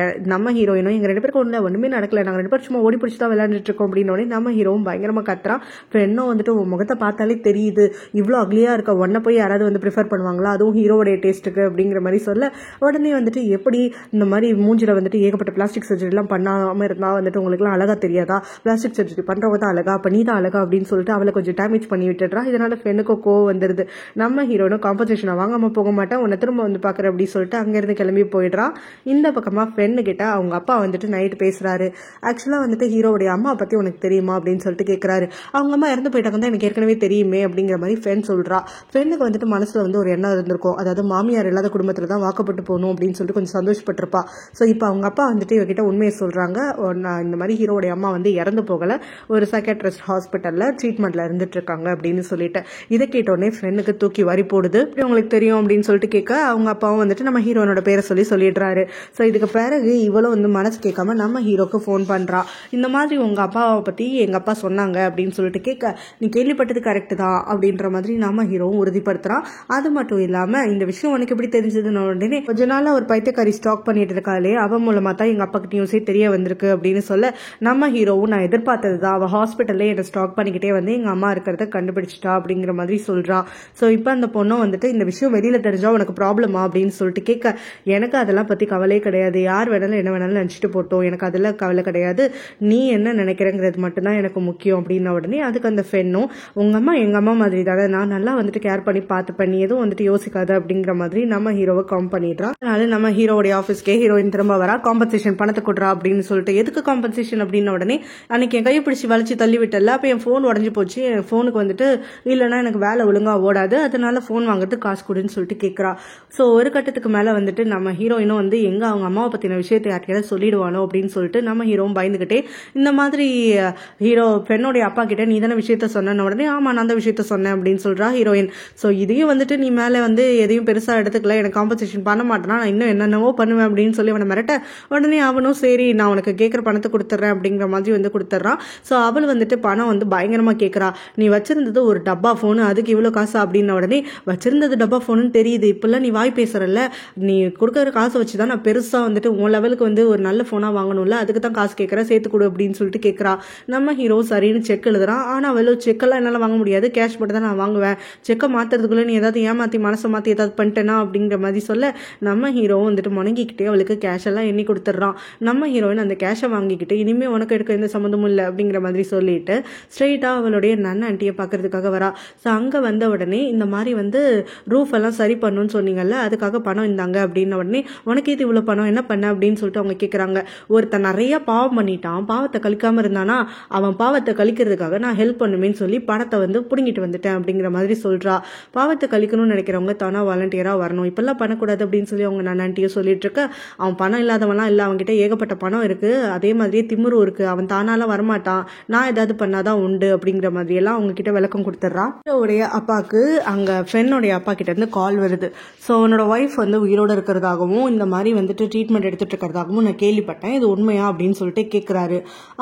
நம்ம ஹீரோயினும் எங்க 2 பேருக்கு ஒண்ணுமே நடக்கல, நாங்க 2 பேரும் சும்மா ஓடி பிடிச்சி தான் விளையாண்டுட்டு இருக்கோம் அப்படின்னு நம்ம ஹீரோவும் பயங்கரமா கத்துறான். ஃப்ரெண்டும் வந்துட்டு உன் முகத்தை பார்த்தாலே தெரியுது இவ்வளோ அக்லியா இருக்க, உன்னை போய் யாராவது வந்து ப்ரிஃபர் பண்ணுவாங்களா, அதுவும் ஹீரோடைய டேஸ்ட்டுக்கு அப்படிங்கிற மாதிரி சொல்ல உடனே வந்துட்டு எப்படி இந்த மாதிரி மூஞ்சில வந்துட்டு ஏகப்பட்ட பிளாஸ்டிக் சர்ஜரி எல்லாம் பண்ணாம இருந்தா வந்துட்டு உங்களுக்குலாம் அழகா தெரியாதா, பிளாஸ்டிக் சர்ஜரி பண்றவங்க தான் அழகா, அப்ப நீ தான் அழகா அப்படின்னு சொல்லிட்டு அவளை கொஞ்சம் டேமேஜ் பண்ணி விட்டுடுறா. இதனால ஃப்ரெண்டுக்கும் கோவம் வந்துருது. நம்ம ஹீரோனும் காம்பன்சேஷனை வாங்காம போக மாட்டேன், உன்னை திரும்ப வந்து பாக்குற அப்படின்னு சொல்லிட்டு அங்கிருந்து கிளம்பி போயிடுறான். இந்த பக்கமா ஃப்ரெண்டு கிட்ட அவங்க அப்பா வந்துட்டு நைட்டு பேசுறாரு. ஆக்சுவலா வந்துட்டு ஹீரோடைய அம்மா பத்தி உனக்கு தெரியுமா அப்படின்னு சொல்லிட்டு கேட்கிறாரு. அவங்க அம்மா இறந்து போயிட்டாங்க தான் எனக்கு ஏற்கனவே தெரியுமே அப்படிங்கிற மாதிரி ஃப்ரெண்ட் சொல்றா. ஃப்ரெண்டுக்கு வந்துட்டு மனசுல வந்து ஒரு எண்ணம் இருந்திருக்கும், அதாவது மாமியார் இல்லாத குடும்பத்துல தான் வாக்கப்பட்டு போகணும் அப்படின்னு சொல்லிட்டு கொஞ்சம் சந்தோஷப்பட்டிருப்பா. ஸோ இப்போ அவங்க அப்பா வந்துட்டு இவகிட்ட உண்மையை சொல்றாங்க, நான் இந்த மாதிரி ஹீரோடைய அம்மா வந்து இறந்து போகல, ஒரு சைக்காட்ரிஸ்ட் ஹாஸ்பிட்டல்ல ட்ரீட்மெண்ட்ல இருந்துட்டு இருக்காங்க அப்படின்னு சொல்லிட்டு. இதை கேட்டோடனே ஃப்ரெண்டுக்கு தூக்கி வரி போடுது. இப்படி உங்களுக்கு தெரியும் அப்படின்னு சொல்லிட்டு கேட்க அவங்க அப்பாவும் வந்துட்டு நம்ம ஹீரோனோட பேரை சொல்லிடுறாரு. ஸோ இதுக்கு பிறகு இவளும் வந்து மனசு கேட்காம நம்ம ஹீரோக்கு ஃபோன் பண்றா. இந்த மாதிரி உங்க அப்பாவை பத்தி எங்க அப்பா சொன்னாங்க அப்படின்னு சொல்லிட்டு கேட்க, நீ கேள்விப்பட்டது கரெக்ட் தான் அப்படின்ற மாதிரி நம்ம ஹீரோவும் உறுதிப்படுத்துறான். அது மட்டும் இல்லாம இந்த விஷயம் உனக்கு எப்படி தெரிஞ்சதுன்னு உடனே கொஞ்ச நாளா ஒரு பைத்தியக்காரி ஸ்டாக் பண்ணிட்டு இருக்காளே அவன் மூலமா தான் எங்க அப்பாக்கு நியூஸே தெரிய வந்திருக்கு அப்படின்னு சொல்ல நம்ம ஹீரோவும் நான் எதிர்பார்த்தது தான், அவ ஹாஸ்பிட்டல்ல என்ன ஸ்டாக் பண்ணிக்கிட்டே வந்து எங்க அம்மா இருக்கிறத கண்டுபிடிச்சிட்டா அப்படிங்கிற மாதிரி சொல்றான். ஸோ இப்போ அந்த பொண்ணும் வந்துட்டு இந்த விஷயம் வெளியில தெரிஞ்சா உனக்கு ப்ராப்ளமா அப்படின்னு சொல்லிட்டு கேட்க, எனக்கு அதெல்லாம் பத்தி கவலையே கிடையாது, யார் வேணாலும் என்ன வேணாலும் நினைச்சிட்டு போட்டோம், எனக்கு அதெல்லாம் கவலை கிடையாது, நீ என்ன நினைக்கிறேங்கிறது மட்டும்தான் எனக்கு முக்கியம் அப்படின்ன உடனே அதுக்கு அந்த பெண்ணும் உங்க அம்மா எங்க அம்மா மாதிரி தானே, நான் நல்லா வந்துட்டு கேர் பண்ணி பார்த்துப்பேன், நீ எதுவும் வந்துட்டு யோசிக்காது அப்படிங்கிற மாதிரி நம்ம ஹீரோவை கம் பண்ணிடுறான். அதனால நம்ம ஹீரோடைய ஆஃபீஸ்க்கே ஹீரோயின் திரும்ப வரா. காம்பன்சேஷன் பணத்தை கொடுறா அப்படின்னு சொல்லிட்டு, எதுக்கு காம்பன்சேஷன் அப்படின்ன உடனே அன்னைக்கு என் கையை பிடிச்சி வலிச்சு தள்ளி விட்டல, அப்போ என் ஃபோன் உடஞ்சி போச்சு, என் ஃபோனுக்கு வந்துட்டு இல்லைன்னா எனக்கு வேலை ஒழுங்கா ஓடாது, அதனால ஃபோன் வாங்குறதுக்கு காசு கொடுன்னு சொல்லிட்டு கேட்கறா. ஸோ ஒரு கட்டத்துக்கு மேல வந்துட்டு நம்ம ஹீரோயினும் வந்து எங்க அவங்க அம்மாவை பத்தின விஷயத்தை யார்கிட்ட சொல்லிடுவானோ அப்படின்னு சொல்லிட்டு நம்ம ஹீரோவும் பயந்துகிட்டே இந்த மாதிரி ஹீரோ பெண்ணோடைய அப்பா கிட்ட நீ தானே விஷயத்த சொன்ன உடனே ஆமா நான் தான் விஷயத்த சொன்னேன் அப்படின்னு சொல்றா ஹீரோயின். ஸோ இதையும் வந்துட்டு நீ மேலே வந்து எதையும் பெருசா எடுத்துக்கல, எனக்கு காம்பன்சேஷன் பண்ண மாட்டேனா, நான் இன்னும் என்னென்னவோ பண்ணுவேன் அப்படின்னு சொல்லி அவனை மிரட்ட உடனே அவனும் சரி நான் உனக்கு கேட்குற பணத்தை கொடுத்துட்றேன் அப்படிங்கிற மாதிரி வந்து கொடுத்துட்றான். ஸோ அவள் வந்துட்டு பணம் வந்து பயங்கரமா கேட்கறா. நீ வச்சிருந்தது ஒரு டப்பா ஃபோனு, அதுக்கு இவ்வளோ காசு அப்படின்ன உடனே வச்சிருந்தது டப்பா ஃபோனுன்னு தெரியுது, இப்பெல்லாம் நீ வாய் பேசுறல, நீ கொடுக்குற காசை வச்சுதான் நான் பெருசா வந்துட்டு உன் லெவலுக்கு வந்து ஒரு நல்ல போனா வாங்கணும்ல, அதுக்கு தான் காசு கேட்கற, சேர்த்து கொடு அப்படின்னு சொல்லிட்டு கேட்கறா. நம்ம ஹீரோ சரின்னு செக் எழுதுறான். ஆனா அவளும் செக்கெல்லாம் என்னால வாங்க முடியாது, கேஷ் மட்டும் தான் நான் வாங்குவேன், செக்கை மாத்துறதுக்குள்ள நீ ஏதாவது ஏமாத்தி மனசை மாத்தி ஏதாவது பண்ணிட்டேனா அப்படிங்கிற மாதிரி சொல்ல நம்ம ஹீரோவும் வந்துட்டு முணங்கிக்கிட்டே அவளுக்கு கேஷ் எல்லாம் எண்ணி கொடுத்துட்றான். நம்ம ஹீரோயின் அந்த கேஷை வாங்கிக்கிட்டு இனிமே உனக்கு எடுக்க எந்த சம்மந்தமும் இல்லை அப்படிங்கிற மாதிரி சொல்லிட்டு ஸ்ட்ரெயிட்டா அவளுடைய நன்ன ஆண்டியை பாக்குறதுக்காக வரா. ஸோ அங்க வந்த உடனே இந்த மாதிரி வந்து ரூஃப் எல்லாம் சரி பண்ணுன்னு சொன்னீங்கல்ல, அதுக்காக பணம் இருந்தாங்க அப்படின்ன உடனே உனக்கு இது இவ்வளவு பணம் என்ன பண்ண அப்படின்னு சொல்லிட்டு அவங்க கேட்கறாங்க. ஒருத்தன் நிறைய பாவம் பண்ணிட்டான், பாவத்தை கழிக்காம இருந்தானா அவன் பாவத்தை கழிக்கிறதுக்காக நான் ஹெல்ப் பண்ணுமேன்னு சொல்லி பணத்தை வந்து புடுங்கிட்டு வந்துட்டேன் அப்படிங்கிற மாதிரி சொல்றா. பாவத்தை கழிக்கணும்னு நினைக்கிறவங்க தானா வாலண்டியரா வரணும், இப்பெல்லாம் பண்ணக்கூடாது அப்படின்னு சொல்லி அவங்க நன்னாண்டியும் சொல்லிட்டு இருக்க, அவன் பணம் இல்லாதவன்லாம் இல்லை, அவன்கிட்ட ஏகப்பட்ட பணம் இருக்கு, அதே மாதிரியே திமிரும் இருக்கு, அவன் தானாலாம் வரமாட்டான், நான் ஏதாவது பண்ணாதான் உண்டு அப்படிங்கிற மாதிரி எல்லாம் அவங்க கிட்ட விளக்கம் கொடுத்துட்றான். உடைய அப்பாவுக்கு அங்க ஃப்ரெண்டோடைய அப்பா கிட்ட இருந்து கால் வருது. ஸோ அவனோட ஒய்ஃப் வந்து உயிரோட இருக்கிறதாகவும் இந்த மாதிரி வந்துட்டு ட்ரீட்மெண்ட் எடுத்துட்டு இருக்கிறதாகவும் நான் கேள்விப்பட்டேன், இது உண்மையா அப்படின்னு சொல்லிட்டு கேட்கிறாரு.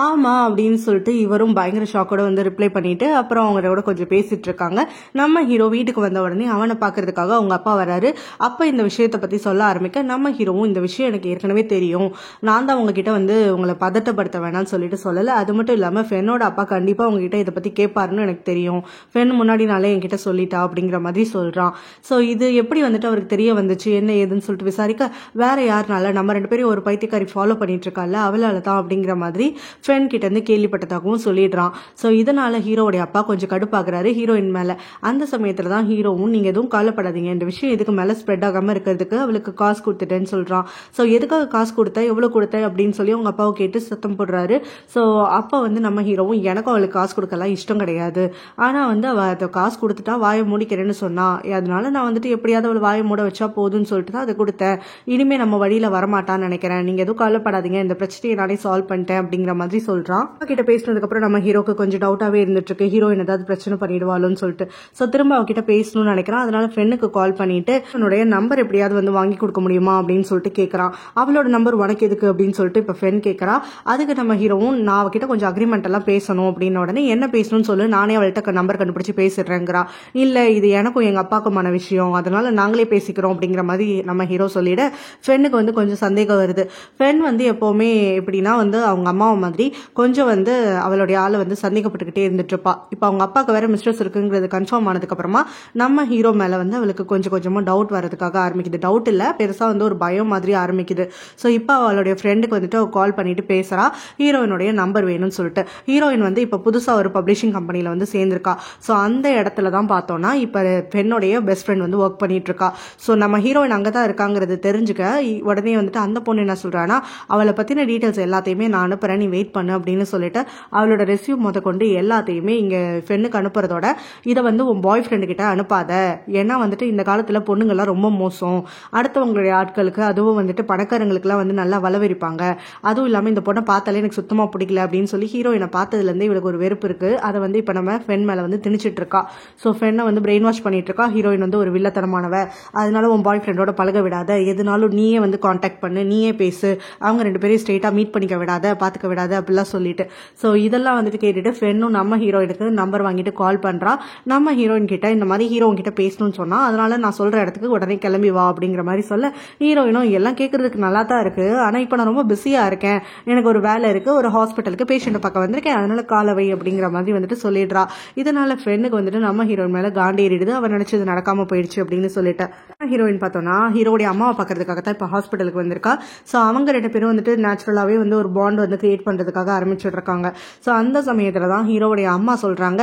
ஆமா அப்படின்னு சொல்லிட்டு இவரும் பயங்கர ஷாக்கோட வந்து ரிப்ளை பண்ணிட்டு அப்புறம் அவங்க கூட கொஞ்சம் பேசிட்டு இருக்காங்க. நம்ம ஹீரோ வீட்டுக்கு வந்த உடனே அவனை பாக்குறதுக்காக அவங்க அப்பா வராரு. அப்ப இந்த விஷயத்தை பத்தி சொல்ல ஆரம்பிக்க நம்ம ஹீரோவும் இந்த விஷயம் எனக்கு ஏற்கனவே தெரியும், நான் தான் உங்ககிட்ட வந்து உங்களை பதட்டப்படுத்த வேணாம்னு சொல்லிட்டு சொல்லல, அது மட்டும் இல்லாம ஃப்ரெண்டோட அப்பா கண்டிப்பா உங்ககிட்ட இதை பத்தி கேட்பாருன்னு எனக்கு தெரியும், ஃப்ரெண்ட் முன்னாடி நாளே என்கிட்ட சொல்லிட்டா அப்படிங்கிற மாதிரி சொல்றான். ஸோ இது எப்படி வந்துட்டு அவருக்கு தெரிய வந்துச்சு என்ன ஏதுன்னு சொல்லிட்டு விசாரிக்க, வேற யாருனால நம்ம 2 பேரும் ஒரு பைத்தியக்காரி ஃபாலோ பண்ணிட்டு இருக்கால அவளால தான் அப்படிங்கிற மாதிரி ஃப்ரெண்ட் கிட்ட இருந்து கேள்விப்பட்டதாகவும் சொல்லிடுறான். ஸோ இதனால ஹீரோடைய அப்பா கொஞ்சம் கடுப்பாக்குறாரு ஹீரோயின் மேல. அந்த சமயத்துல தான் ஹீரோவும் நீங்க எதுவும் கவலைப்படாதீங்க, இந்த விஷயம் இதுக்கு மேல ஸ்ப்ரெட் ஆகாம இருக்கிறதுக்கு அவளுக்கு காசு கொடுத்துட்டேன்னு சொல்றான். ஸோ எதுக்காக காசு கொடுத்த எவ்வளவு கொடுத்த அப்படின்னு சொல்லி அவங்க அப்பாவை கேட்டு சத்தம் போடுறாரு. ஸோ அப்பா வந்து நம்ம ஹீரோவும் எனக்கும் அவளுக்கு காசு கொடுக்கலாம் இஷ்டம் கிடையாது, ஆனா வந்து அவ அதை காசு கொடுத்துட்டா வாயை மூடிக்கிறேன்னு சொன்னா, அதனால நான் வந்துட்டு எப்படியாவது அவள் வாயை மூட வச்சா போதும்னு சொல்லிட்டு தான் அதை கொடுத்தேன், இனிமே நம்ம வழியில வரமாட்டான்னு நினைக்கிறேன், நீங்க எதுவும் கவலைப்படாதீங்க, இந்த பிரச்சனையை நானே சால்வ் பண்ணிட்டேன் அப்படிங்கிற மாதிரி சொல்றான். கிட்ட பேசினதுக்கு அப்புறம் நம்ம ஹீரோக்கு கொஞ்சம் டவுட்டாவே இருந்துட்டு இருக்கு, ஹீரோயின் ஏதாவது பிரச்சனை பண்ணிடுவாளோன்னு சொல்லிட்டு. ஸோ திரும்ப அவகிட்ட பேசணும்னு நினைக்கிறான். அதனால ஃப்ரெண்டுக்கு கால் பண்ணிட்டு என்னுடைய நம்பர் எப்படியாவது வந்து வாங்கி கொடுக்க முடியுமா அப்படின்னு சொல்லிட்டு கேட்கறான். அவளோட நம்பர் உனக்கு எதுக்கு அப்படின்னு சொல்லிட்டு இப்ப ஃபென் கேட்கறா. அதுக்கு நம்ம ஹீரோவும் நான் அவகிட்ட கொஞ்சம் அக்ரிமெண்ட் எல்லாம் பேசணும் அப்படின்னு உடனே என்ன பேசணும்னு சொல்லு, நானே அவள்கிட்ட நம்பர் கண்டுபிடிச்சு பேசிடுறேங்கிறா. இல்ல இது எனக்கும் எங்க அப்பாக்குமான விஷயம், அதனால நாங்களே பேசிக்கிறோம் அப்படிங்கிற மாதிரி நம்ம ஹீரோ சொல்லிட ஃபென்னுக்கு வந்து கொஞ்சம் சந்தேகம் வருது. ஃபென் வந்து எப்பவுமே எப்படின்னா வந்து அவங்க அம்மாவை மாதிரி கொஞ்சம் வந்து அவளுடைய ஆளை வந்து சந்தேகப்பட்டுக்கிட்டே இருந்துட்டு இருப்பா. இப்போ அவங்க அப்பாவுக்கு வேற மிஸ்ட்ரஸ் இருக்குங்கிறது கன்ஃபார்ம் ஆனதுக்கு அப்புறமா நம்ம ஹீரோ மேல வந்து அவளுக்கு கொஞ்சம் கொஞ்சமா டவுட் வரதுக்காக ஆரம்பிக்குது. டவுட் இல்ல, பெருசா வந்து ஒரு பயம் மாதிரி ஆரம்பிக்குது. ஸோ இப்போ அவளுடைய ஃப்ரெண்டுக்கு வந்துட்டு கால் பண்ணிட்டு பேசுறா, ஹீரோயினுடைய நம்பர் வேணும்னு சொல்லிட்டு. ஹீரோயின் வந்து இப்போ புதுசா ஒரு பப்ளிஷிங் கம்பெனில வந்து சேர்ந்திருக்கா. ஸோ அந்த இடத்துல தான் பார்த்தோம்னா இப்போ பெண்ணுடைய பெஸ்ட் ஃப்ரெண்ட் வந்து ஒர்க் பண்ணிட்டு இருக்கா. ஸோ நம்ம ஹீரோயின் அங்கதான் இருக்காங்கிறது தெரிஞ்சுக்க உடனே வந்துட்டு அந்த பொண்ணு என்ன சொல்றான்னா, அவளை பத்தின டீடைல்ஸ் எல்லாத்தையுமே நான் அனுப்புறேன், நீ வெயிட் பண்ணு அப்படின்னு சொல்லிட்டு அவளோட ரெஸ்யூம் முத கொண்டு எல்லாத்தையுமே இங்க பெண்ணுக்கு அனுப்புறதோட இதை வந்து உன் பாய் ஃப்ரெண்டு கிட்ட அனுப்பாத, ஏன்னா வந்துட்டு இந்த காலத்துல பொண்ணுங்கள்லாம் ரொம்ப மோசம், அடுத்தவங்களுடைய ஆட்களுக்கு அதுவும் வந்துட்டு பணக்காரங்களுக்குலாம் வந்து நல்லா வளவரிப்பாங்க, அதுவும் இல்லாம இந்த பொண்ணை பார்த்தாலே எனக்கு சுத்தமா பிடிக்கல அப்படின்னு சொல்லி ஹீரோயினை பார்த்ததுல இருந்து இவளுக்கு ஒரு வெறுப்பு இருக்கு. அதை வந்து இப்ப நம்ம ஃபென் மேல வந்து திணிச்சிட்டு இருக்கா. ஸோ ஃபென்னை வந்து பிரெயின் வாஷ் பண்ணிட்டு இருக்கா. ஹீரோயின் வந்து ஒரு வில்லத்தனமானவ, அதனால உன் பாய் ஃப்ரெண்டோட பழக விடாத, எதுனாலும் நீயே வந்து கான்டாக்ட் பண்ணு, நீயே பேசு, அவங்க ரெண்டு பேரும் ஸ்ட்ரெயிட்டா மீட் பண்ணிக்க விடாத, பாத்துக்க விடாத அப்படிலாம் சொல்லிட்டு. ஸோ இதெல்லாம் வந்துட்டு கேட்டுட்டு ஃபென்னும் நம்ம ஹீரோயினுக்கு நம்பர் வாங்கிட்டு கால் பண்றா. நம்ம ஹீரோயின் கிட்ட இந்த மாதிரி ஹீரோயின் கிட்ட பேசணும்னு சொன்னா, அதனால நான் சொல்ற இடத்துக்கு உடனே கிளம்பி வா அப்படிங்கிற மாதிரி சொல்ல, ஹீரோயினும் எல்லாம் கேட்கறதுக்கு நல்லா தான் இருக்கு, ஆனா இப்ப நான் ரொம்ப பிஸியா இருக்கேன், எனக்கு ஒரு வேலை இருக்கு, ஒரு ஹாஸ்பிட்டலுக்கு பேஷண்ட்டை பார்க்க வந்திருக்கேன், அதனால காலவை அப்படிங்கிற மாதிரி வந்துட்டு சொல்லிடுறா. இதனால ஃப்ரெண்டுக்கு வந்துட்டு நம்ம ஹீரோயின் மேல காண்டேறிடுது, அவன் நினைச்சது நடக்காம போயிடுச்சு அப்படின்னு சொல்லிட்டு. ஹீரோயின் பார்த்தோம்னா ஹீரோடைய அம்மாவை பார்க்கறதுக்காக தான் இப்போ ஹாஸ்பிட்டலுக்கு வந்திருக்கா. ஸோ அவங்க ரெண்டு பேரும் வந்துட்டு நேச்சுரலாவே வந்து ஒரு பாண்ட் வந்து கிரியேட் பண்றதுக்காக ஆரம்பிச்சுட்டு இருக்காங்க. ஸோ அந்த சமயத்துல தான் ஹீரோடைய அம்மா சொல்றாங்க,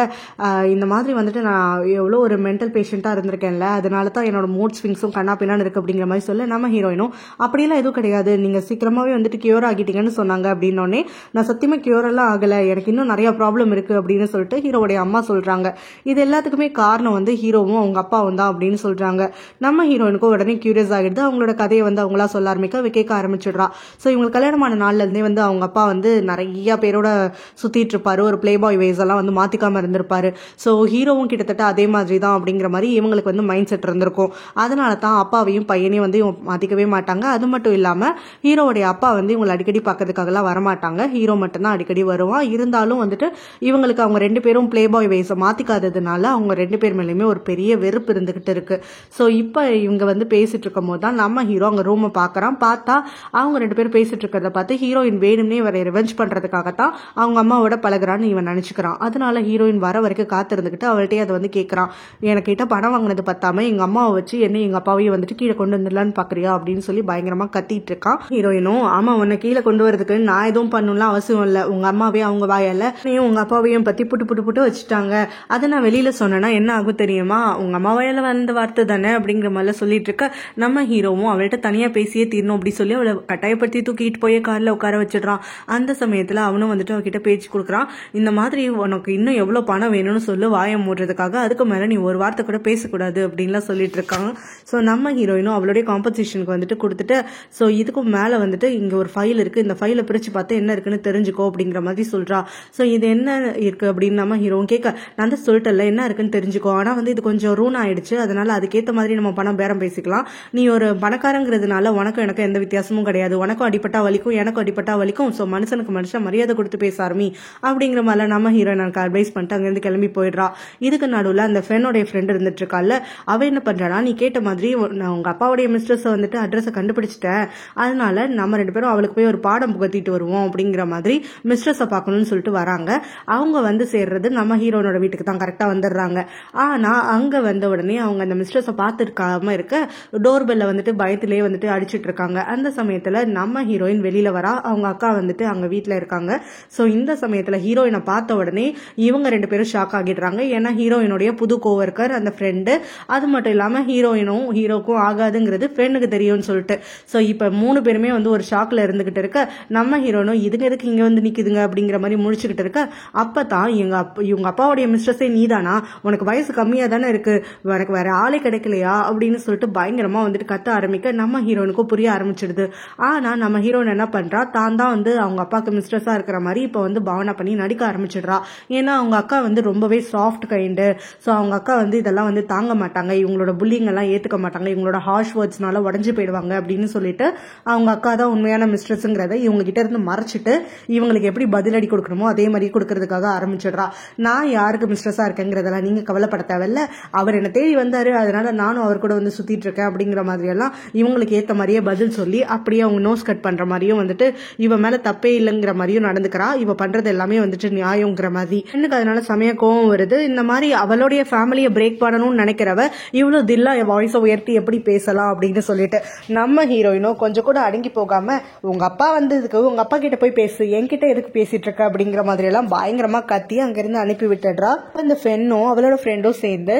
இந்த மாதிரி வந்துட்டு நான் எவ்வளோ ஒரு மென்டல் பேஷண்டா இருந்திருக்கேன்ல, அதனால தான் என்னோட மூட் ஸ்விங்ஸும் கண்ணா பின்னான்னு இருக்கு அப்படிங்கிற மாதிரி சொல்ல, நம்ம ஹீரோயினும் அப்படியெல்லாம் எதுவும் கிடையாது, நீங்க சீக்கிரமாவே வந்துட்டு கியூர் ஆகிட்டீங்கன்னு சொன்னாங்க அப்படின்னோடனே, நான் சத்தியமா கியூர் எல்லாம் ஆகல, எனக்கு இன்னும் நிறைய ப்ராப்ளம் இருக்கு அப்படின்னு சொல்லிட்டு ஹீரோடைய அம்மா சொல்றாங்க. இது எல்லாத்துக்குமே காரணம் வந்து ஹீரோவும் அவங்க அப்பாவும் தான் அப்படின்னு சொல்றாங்க. நம்ம ஹீரோயினுக்கும் உடனே கியூரியஸ் ஆகிடுது. அவங்களோட கதையை வந்து அவங்களா சொல்ல ஆரம்பிக்க கேட்க ஆரம்பிச்சிடுறா. ஸோ இவங்க கல்யாணமான நாள்ல இருந்தே வந்து அவங்க அப்பா வந்து நிறைய பேரோட சுத்திட்டு இருப்பாரு, ஒரு பிளே பாய் வேஸ் எல்லாம் வந்து மாத்திக்காம இருந்திருப்பாரு. ஸோ ஹீரோவும் கிட்டத்தட்ட அதே மாதிரி தான் அப்படிங்கிற மாதிரி இவங்களுக்கு வந்து மைண்ட் செட் இருந்திருக்கும். அதனால தான் அப்பாவையும் பையனையும் வந்து இவங்க மாத்திக்கவே மாட்டாங்க. அது மட்டும் இல்லாம ஹீரோவுடைய அப்பா வந்து இவங்களை அடிக்கடி பார்க்கறதுக்காகலாம் வரமாட்டாங்க, ஹீரோ மட்டும்தான் அடிக்கடி வருவான். இருந்தாலும் வந்துட்டு இவங்களுக்கு அவங்க ரெண்டு பேரும் பிளே பாய் வேஸை மாத்திக்காததுனால அவங்க ரெண்டு பேர் மேலேயுமே ஒரு பெரிய வெறுப்பு இருந்துகிட்டு இருக்கு. ஸோ இப்போ இவங்க வந்து பேசிட்டு இருக்கும் போது தான் நம்ம ஹீரோ அங்க ரூமை பாக்குறான். பார்த்தா அவங்க ரெண்டு பேரும் பேசிட்டு இருக்கிறத பார்த்து ஹீரோயின் வேணும்னே இவரை ரிவெஞ்ச் பண்றதுக்காகத்தான் அவங்க அம்மாவோட பழகுறான்னு இவன் நினைச்சுக்கிறான். அதனால ஹீரோயின் வர வரைக்கும் காத்திருந்துகிட்டு அவள்கிட்டே அதை வந்து கேட்கறான், எனக்கிட்ட பணம் வாங்கினது பத்தாம எங்க அம்மாவை வச்சு என்ன எங்க அப்பாவையும் வந்துட்டு கீழே கொண்டு வந்துடலான்னு பாக்குறியா அப்படின்னு சொல்லி பயங்கரமா கத்திட்டு இருக்கான். ஹீரோயினும் ஆமா உன்னை கீழே கொண்டு வரதுக்கு நான் எதுவும் பண்ணலாம் அவசியம் இல்லை, உங்க அம்மாவே அவங்க வாயால உங்க அப்பாவையும் பத்தி புட்டு புட்டு புட்டு வச்சுட்டாங்க, அதை நான் வெளியில சொன்னேன்னா என்ன ஆகும் தெரியுமா, உங்க அம்மா வாயால வந்த வார்த்தை தானே அப்படிங்கிற மாதிரி சொல்லிட்டு இருக்க. நம்ம ஹீரோவும் அவள்கிட்ட தனியா பேசியே தீரணும் அப்படி சொல்லி அவளை கட்டாயப்படுத்தி தூக்கிட்டு போய் கார்ல உட்கார வச்சிடறான். அந்த சமயத்துல அவனும் வந்துட்டு அவகிட்ட பேச்சு கொடுக்குறான், இந்த மாதிரி உனக்கு இன்னும் எவ்வளவு பணம் வேணும்னு சொல்லு, வாயை மூடுறதுக்காக, அதுக்கு மேல நீ ஒரு வார்த்தை கூட பேசக்கூடாது அப்படின்லாம் சொல்லிட்டு இருக்காங்க. ஸோ நம்ம ஹீரோயினும் அவளுடைய காம்பன்சேஷனுக்கு வந்துட்டு கொடுத்துட்டு, ஸோ இதுக்கு மேல வந்துட்டு இங்க ஒரு ஃபைல் இருக்கு, இந்த ஃபைலை பிரிச்சு பார்த்து என்ன இருக்குன்னு தெரிஞ்சுக்கோ அப்படிங்கிற மாதிரி சொல்றா. ஸோ இது என்ன இருக்கு அப்படின்னு நம்ம ஹீரோவும் கேட்க, நான் தான் சொல்லிட்டல என்ன இருக்குன்னு தெரிஞ்சுக்கோ, ஆனா வந்து இது கொஞ்சம் ரூன் ஆயிடுச்சு, அதனால அதுக்கேற்ற மாதிரி நம்ம பணம் பேரம் பேசிக்கலாம், நீ ஒரு பணக்காரங்கிறதுனால உனக்கும் எனக்கு எந்த வித்தியாசமும் கிடையாது, உனக்கும் அடிப்பட்டா வலிக்கும் எனக்கும் அடிப்பட்டா வலிக்கும், ஸோ மனுஷனுக்கு மனுஷன் மரியாதை கொடுத்து பேச ஆரம்பி அப்படிங்கிற மாதிரி நம்ம ஹீரோயின் எனக்கு அட்வைஸ் பண்ணிட்டு அங்கிருந்து கிளம்பி போயிடுறா. இதுக்கு நடுவில் அந்த ஃப்ரெண்டோடைய ஃப்ரெண்ட் இருந்துட்டு இருக்கால, அவ என்ன பண்றானா, நீ கேட்ட மாதிரி நான் உங்க அப்பாவுடைய மிஸ்ட்ரஸ் வந்துட்டு அட்ரஸை கண்டுபிடிச்சிட்டேன், அதனால நம்ம ரெண்டு பேரும் அவளுக்கு போய் ஒரு பாடம் புகட்டிட்டு வருவோம் அப்படிங்கிற மாதிரி மிஸ்ட்ரஸை பார்க்கணும்னு சொல்லிட்டு வராங்க. அவங்க வந்து சேர்றது நம்ம ஹீரோனோட வீட்டுக்கு தான் கரெக்டா வந்துடுறாங்க. ஆனா அங்க வந்த உடனே அவங்க அந்த மிஸ்ட்ரஸை பார்த்துருக்காம இருக்க டோர் பெல்ல வந்துட்டு பயத்திலே வந்துட்டு அடிச்சிட்டு இருக்காங்க. அந்த சமயத்துல நம்ம ஹீரோயின் வெளியில வரா, அவங்க அக்கா வந்துட்டு அங்க வீட்டுல இருக்காங்க. சோ இந்த சமயத்துல ஹீரோயினை பார்த்த உடனே இவங்க ரெண்டு பேரும் ஷாக் ஆகிடுறாங்க. ஏன்னா ஹீரோயினுடைய புது கோவர்க்கர் அந்த ஃப்ரெண்டு, அது மட்டும் இல்லாம ஹீரோயினும் ஹீரோக்கும் ஆகாதுங்கிறது ஃப்ரெண்டுக்கு தெரியும்னு சொல்லிட்டு. சோ இப்ப மூணு பேருமே வந்து ஒரு ஷாக்ல இருந்துகிட்டு இருக்க, நம்ம ஹீரோனும் இதுக்கு எதுக்கு இங்க வந்து நிக்குதுங்க அப்படிங்கிற மாதிரி முடிச்சுக்கிட்டு இருக்க. அப்பதான் இவங்க அப்பாவுடைய மிஸ்ட்ரஸே நீதானா, உனக்கு வயசு கம்மியா தானே இருக்கு, உனக்கு வேற ஆளே கிடைக்கலையா அப்படின்னு சொல்லிட்டு பயங்கரமா வந்துட்டு கத்த ஆரம்பிக்க நம்ம ஹீரோனுக்கும் புரிய ஆரம்பிச்சிடுது. ஆனா நம்ம ஹீரோயின் என்ன பண்றா, தான் தான் வந்து அவங்க அப்பாவுக்கு மிஸ்ட்ரஸா இருக்கிற மாதிரி இப்ப வந்து பாவனா பண்ணி நடிக்க ஆரம்பிச்சிடுறா. ஏன்னா அவங்க அக்கா வந்து ரொம்பவே சாஃப்ட் கைண்டு, ஸோ அவங்க அக்கா வந்து இதெல்லாம் வந்து தாங்க மாட்டாங்க, இவங்களோட புல்லிங் எல்லாம் ஏத்துக்க மாட்டாங்க, இவங்களோட ஹார்ஷ் வேர்ட்ஸ்னால உடஞ்சு போயிடுவாங்க அப்படின்னு சொல்லிட்டு அவங்க அக்கா தான் உண்மையான மிஸ்ட்ரஸ்ங்கிறத இவங்க கிட்ட இருந்து மறைச்சிட்டு இவங்களுக்கு எப்படி பதிலடி கொடுக்கணுமோ அதே மாதிரி கொடுக்கறதுக்காக ஆரம்பிச்சிடுறா. நான் யாருக்கு மிஸ்ட்ரஸா இருக்கேங்கிறதெல்லாம் நீங்க கவலைப்பட தேவையில்ல, அவர் என்ன தேடி வந்தாரு, அதனால நானும் அவர் கூட வந்து சுத்திட்டு இருக்கேன் அப்படிங்கிற மாதிரி எல்லாம் இவங்களுக்கு ஏத்த மாதிரியே பதில் சொல்லி அப்படியே அவங்க நோஸ் கட் பண்ற மாதிரியும் வந்துட்டு இவ மேல தப்பே இல்லைங்கிற மாதிரியும் நடந்துக்கிறா. இவ பண்றது எல்லாமே வந்துட்டு நியாயங்கிற மாதிரி. எனக்கு அதனால சமய கோவம் வருது. இந்த மாதிரி அவளுடைய ஃபேமிலியை பிரேக் பண்ணணும்னு நினைக்கிறவ இவ்வளவு தில்லா வாய்ஸை உயர்த்தி எப்படி பேசலாம் அப்படின்னு சொல்லிட்டு நம்ம ஹீரோயினோ கொஞ்சம் கூட அடங்கி போகாம உங்க அப்பா வந்ததுக்கு உங்க அப்பா கிட்ட போய் பேசு, என்கிட்ட எதுக்கு பேசிட்டு இருக்க அப்படிங்கிற மாதிரி எல்லாம் பயங்கரமா கத்தி அங்கிருந்து அனுப்பி விட்டுடுறா. இந்த ஃபென்னும் அவளோட ஃப்ரெண்டும் சேர்ந்து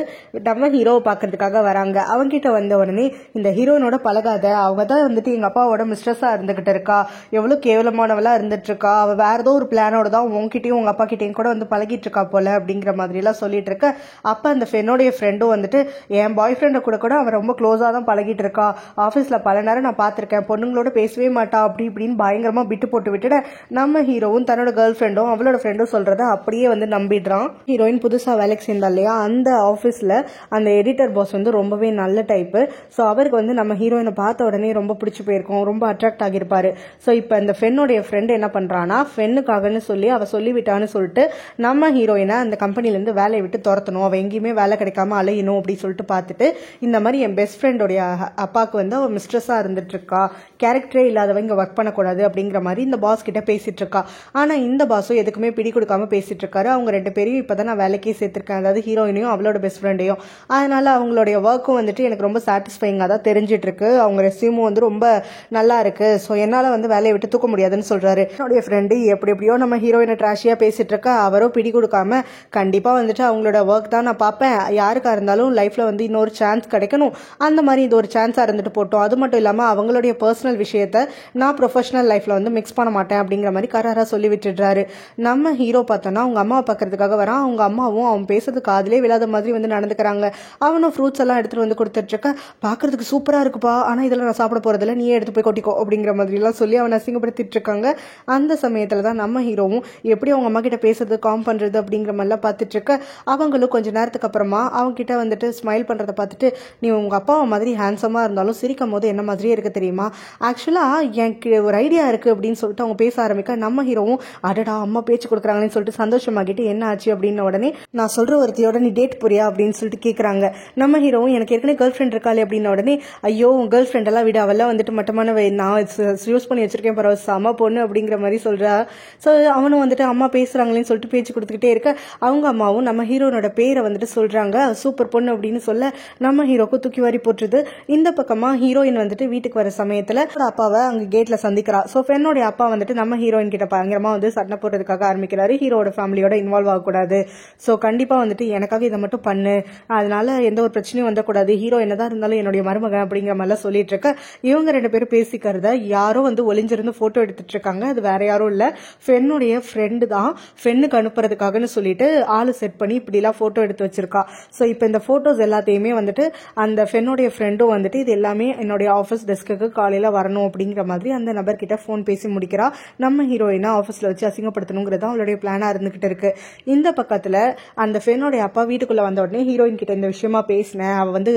நம்ம ஹீரோவை பாக்குறதுக்காக வராங்க. அவங்க கிட்ட வந்த உடனே இந்த ஹீரோயினோட பழகாத, அவங்க தான் வந்துட்டு எங்க அப்பாவோட மிஸ்ட்ரஸா இருந்துகிட்டு இருக்கா, எவ்வளவு கேவலமானவளா இருந்துட்டு இருக்கா, அவ வேற ஏதோ ஒரு பிளானோட தான் உங்ககிட்டயும் உங்க அப்பா கிட்டையும் கூட வந்து பழகிட்டு இருக்கா போல அப்படிங்கிற மாதிரி எல்லாம் சொல்லிட்டு இருக்க. அப்ப அந்த ஃபென்னோடைய ஃப்ரெண்டும் வந்துட்டு என் பாய் ஃப்ரெண்ட கூட அவ ரொம்ப க்ளோஸா தான் பழகிட்டு இருக்கா, ஆபீஸ்ல பல நேரம் நான் பாத்திருக்கேன், பொண்ணுங்களோட பேசவே மாட்டா அப்படி இப்படின்னு பயங்கரமா விட்டு போட்டு விட்டுட நம்ம ஹீரோவும் தன்னோட கேர்ள் ஃப்ரெண்டும் அவளோட ஃப்ரெண்டும் சொல்றத அப்படியே வந்து நம்பிடுறான். ஹீரோயின் புதுசா வேலைக்கு சேர்ந்தா இல்லையா, அந்த ஆபீஸ்ல அந்த எடிட்டர் பாஸ் வந்து ரொம்பவே நல்ல டைப்பு. ஸோ அவருக்கு வந்து நம்ம ஹீரோயினை பார்த்த உடனே ரொம்ப பிடிச்சி போயிருக்கும், ரொம்ப அட்ராக்ட் ஆகியிருப்பாரு. ஸோ இப்போ இந்த ஃபென்னுடைய ஃப்ரெண்டு என்ன பண்றான்னா, ஃபென்னுக்காகன்னு சொல்லி அவ சொல்லிவிட்டான்னு சொல்லிட்டு நம்ம ஹீரோயினை அந்த கம்பெனிலேருந்து வேலையை விட்டு துரத்தணும், அவ எங்கேயுமே வேலை கிடைக்காம அலையணும் அப்படின்னு சொல்லிட்டு பார்த்துட்டு இந்த மாதிரி என் பெஸ்ட் ஃப்ரெண்டோடைய அப்பாவுக்கு வந்து அவ மிஸ்ட்ரஸா இருந்துட்டு இருக்கா, கேரக்டரே இல்லாதவங்க இங்க ஒர்க் பண்ணக்கூடாது அப்படிங்கிற மாதிரி இந்த பாஸ் கிட்ட பேசிட்டு இருக்கா. ஆனா இந்த பாஸும் எதுக்குமே பிடி கொடுக்காம பேசிட்டு இருக்காரு. அவங்க ரெண்டு பேரையும் இப்பதான் நான் வேலைக்கே சேர்த்திருக்கேன், அதாவது ஹீரோயினையும் அவளோட பெஸ்ட் ஃப்ரெண்டையும். அதனால அவங்களுடைய ஒர்க்கும் வந்துட்டு எனக்கு ரொம்ப சாட்டிஸ்ஃபைங்கா தான் தெரிஞ்சிட்டு இருக்கு, அவங்க ரெஸ்யூமும் வந்து ரொம்ப நல்லா இருக்கு, ஸோ என்னால வந்து வேலையை விட்டு தூக்க முடியாதுன்னு சொல்றாரு. என்னுடைய ஃப்ரெண்டு எப்படியோ நம்ம ஹீரோயினை ட்ராஷியா பேசிட்டு இருக்கா, அவரோ பிடி கொடுக்காம கண்டிப்பா வந்துட்டு அவங்களோட ஒர்க் தான் நான் பார்ப்பேன், யாருக்கா இருந்தாலும் லைஃப்ல வந்து இன்னொரு சான்ஸ் கிடைக்கணும், அந்த மாதிரி இது ஒரு சான்ஸா இருந்துட்டு போட்டோம், அது மட்டும் இல்லாம அவங்களுடைய பர்சனல் விஷயத்த நான் ப்ரொஃபஷனல் லைஃப்ல வந்து மிக்ஸ் பண்ண மாட்டேன் அப்படிங்கிற மாதிரி கராரா சொல்லி விட்டுடுறாரு. நம்ம ஹீரோ பார்த்தோன்னா அவங்க அம்மாவை பார்க்கறதுக்காக வரான். அவங்க அம்மாவும் அவன் பேசுறது காதிலே விழாத மாதிரி வந்து நடந்துக்கிறாங்க. அவனும் ஃப்ரூட்ஸ் எல்லாம் எடுத்துட்டு வந்து கொடுத்துட்டு இருக்க, பாக்குறதுக்கு சூப்பரா இருக்குப்பா, ஆனா இதெல்லாம் நான் சாப்பிட போறதில்ல, நீயே எடுத்து போய் கொட்டிக்கோ அப்படிங்கிற மாதிரி எல்லாம் சொல்லி அவனை அசிங்கப்படுத்திட்டு இருக்காங்க. அந்த சமயத்துல தான் நம்ம ஹீரோவும் எப்படி அவங்க அம்மா கிட்ட பேசுறது காம் பண்றது அப்படிங்கிற மாதிரிலாம் பார்த்துட்டு இருக்க, அவங்களும் கொஞ்ச நேரத்துக்கு அப்புறமா அவங்க கிட்ட வந்துட்டு ஸ்மைல் பண்றதை பார்த்துட்டு நீ உங்க அப்பாவை மாதிரி ஹேண்ட்ஸமா இருந்தாலும் சிரிக்கும் போது என்ன மாதிரியே இருக்கு தெரியுமா, ஆக்சுவலா எனக்கு ஒரு ஐடியா இருக்கு அப்படின்னு சொல்லிட்டு அவங்க பேச ஆரம்பிக்க நம்ம ஹீரோவும் அடடா அம்மா பேச்சு கொடுக்குறாங்கன்னு சொல்லிட்டு சந்தோஷமாகிட்டு என்ன ஆச்சு அப்படின்ன உடனே நான் சொல்ற ஒருத்தையோட நீ டேட் போறியா அப்படின்னு சொல்லிட்டு கேட்கறாங்க. நம்ம ஹீரோவும் எனக்கு ஏற்கனவே கேர்ள் ஃப்ரெண்ட் இருக்காளே அப்படின்ன உடனே ஐயோ உன் கேர்ள் ஃப்ரெண்ட் எல்லாம் விட அவெல்லாம் வந்துட்டு மட்டமான நான் யூஸ் பண்ணி வச்சிருக்கேன் பரவாயில்ல செம பொண்ணு அப்படிங்கிற மாதிரி சொல்றா. ஸோ அவனும் வந்துட்டு அம்மா பேசுறாங்களேன்னு சொல்லிட்டு பேச்சு கொடுத்துக்கிட்டே இருக்க அவங்க அம்மாவும் நம்ம ஹீரோனோட பேரை வந்துட்டு சொல்றாங்க, சூப்பர் பொண்ணு அப்படின்னு சொல்ல நம்ம ஹீரோக்கு தூக்கி வாரி போட்டுருது. இந்த பக்கமா ஹீரோயின் வந்துட்டு வீட்டுக்கு வர சமயத்துல அப்பாவை அங்க கேட்ல சந்திக்கிறா. ஸோ பெண்ணோடைய அப்பா வந்துட்டு நம்ம ஹீரோயின் கிட்ட பயங்கரமா வந்து சண்டை போடுறதுக்காக ஆரம்பிக்கிறாரு, ஹீரோட ஃபேமிலியோட இன்வால்வ் ஆகக்கூடாது, ஸோ கண்டிப்பா வந்துட்டு எனக்காக இதை மட்டும் பண்ணு, அதனால எந்த ஒரு பிரச்சனையும் வந்துடக்கூடாது, ஹீரோ என்னதான் இருந்தாலும் என்னுடைய மருமகன் அப்படிங்கிற மாதிரிலாம் சொல்லிட்டு இருக்க. இவங்க ரெண்டு பேரும் பேசிக்கிறத யாரோ வந்து ஒளிஞ்சிருந்து போட்டோ எடுத்துட்டு இருக்காங்க. அது வேற யாரும் இல்ல, பெண்ணுடைய ஃப்ரெண்டு தான், பெண்ணுக்கு அனுப்புறதுக்காகன்னு சொல்லிட்டு ஆளு செட் பண்ணி இப்படி எல்லாம் போட்டோ எடுத்து வச்சிருக்கா. ஸோ இப்போ இந்த போட்டோஸ் எல்லாத்தையுமே வந்துட்டு அந்த பெண்ணுடைய ஃப்ரெண்டும் வந்துட்டு இது எல்லாமே என்னுடைய ஆஃபீஸ் டெஸ்க்கு காலையில வரணும் அப்படிங்கிற மாதிரி அந்த நபர்கிட்ட போன் பேசி முடிக்கிறா. நம்ம ஹீரோயினா ஆஃபீஸ்ல வச்சு அசிங்கப்படுத்தணுங்கிறது அவளுடைய பிளானா இருந்துகிட்டு இருக்கு. இந்த பக்கத்துல அந்த பெண்ணுடைய அப்பா வீட்டுக்குள்ள வந்த உடனே ஹீரோயின் கிட்ட இந்த விஷயமா பேசினேன், அவ வந்து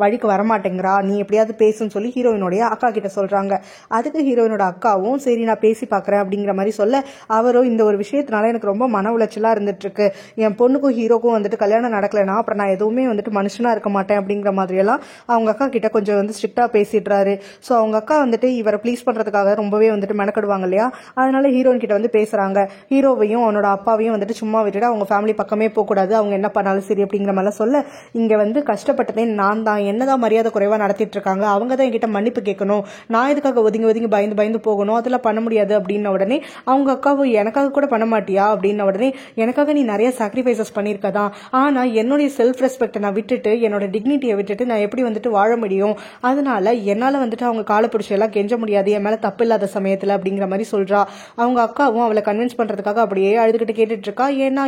வழிக்கு வரமாட்டேங்கிறா, நீ எப்படியாவது பேசுன்னு சொல்லி ஹீரோயினுடைய அக்கா கிட்ட சொல்றாங்க. அதுக்கு ஹீரோயினோட அக்காவும் சரி நான் பேசி பாக்குறேன் அப்படிங்கிற மாதிரி சொல்ல, அவரும் இந்த ஒரு விஷயத்தினால எனக்கு ரொம்ப மன உளைச்சலா இருந்துட்டு இருக்கு, என் பொண்ணுக்கும் ஹீரோக்கும் வந்துட்டு கல்யாணம் நடக்கலனா அப்புறம் நான் எதுவுமே வந்துட்டு மனுஷனா இருக்க மாட்டேன் அப்படிங்கிற மாதிரி எல்லாம் அவங்க அக்கா கிட்ட கொஞ்சம் வந்து ஸ்ட்ரிக்டா பேசிடுறாரு. ஸோ அவங்க அக்கா வந்துட்டு இவரை ப்ளீஸ் பண்றதுக்காக ரொம்பவே வந்துட்டு மெனக்கடுவாங்க இல்லையா, அதனால ஹீரோயின் கிட்ட வந்து பேசுறாங்க. ஹீரோவையும் அவனோட அப்பாவையும் வந்துட்டு சும்மா விட்டுட்டு அவங்க ஃபேமிலி பக்கமே போகக்கூடாது, அவங்க என்ன பண்ணாலும் சரி அப்படிங்கிற மாதிரி சொல்ல, இங்க வந்து கஷ்டப்பட்டதே நான் தான், என்னதான் மரியாதை குறைவா நடத்திட்டு இருக்காங்க, அவங்க தான் என்கிட்ட மன்னிப்பு கேட்கணும், நான் இதுக்காக ஒதுங்கி ஒதுங்கி பயந்து பயந்து போகணும், அதெல்லாம் பண்ண முடியாது அப்படின்ன உடனே அவங்க அக்காவும் எனக்காக கூட பண்ண மாட்டியா அப்படின்ன உடனே எனக்காக நீ நிறைய சாக்ரிஃபைசஸ் பண்ணிருக்கதான், ஆனா என்னுடைய செல்ஃப் ரெஸ்பெக்ட் நான் விட்டுட்டு என்னோட டிக்னிட்டியை விட்டுட்டு நான் எப்படி வந்துட்டு வாழ முடியும், அதனால என்னால வந்துட்டு அவங்க காலை பிடிச்சி எல்லாம் கெஞ்ச முடியாது, என் மேல தப்பு இல்லாத சமயத்துல அப்படிங்கிற மாதிரி சொல்றா. அவங்க அக்காவும் அவளை கன்வின்ஸ் பண்றதுக்காக அப்படியே அழுதுகிட்டு கேட்டுட்டு இருக்கா. ஏன்னா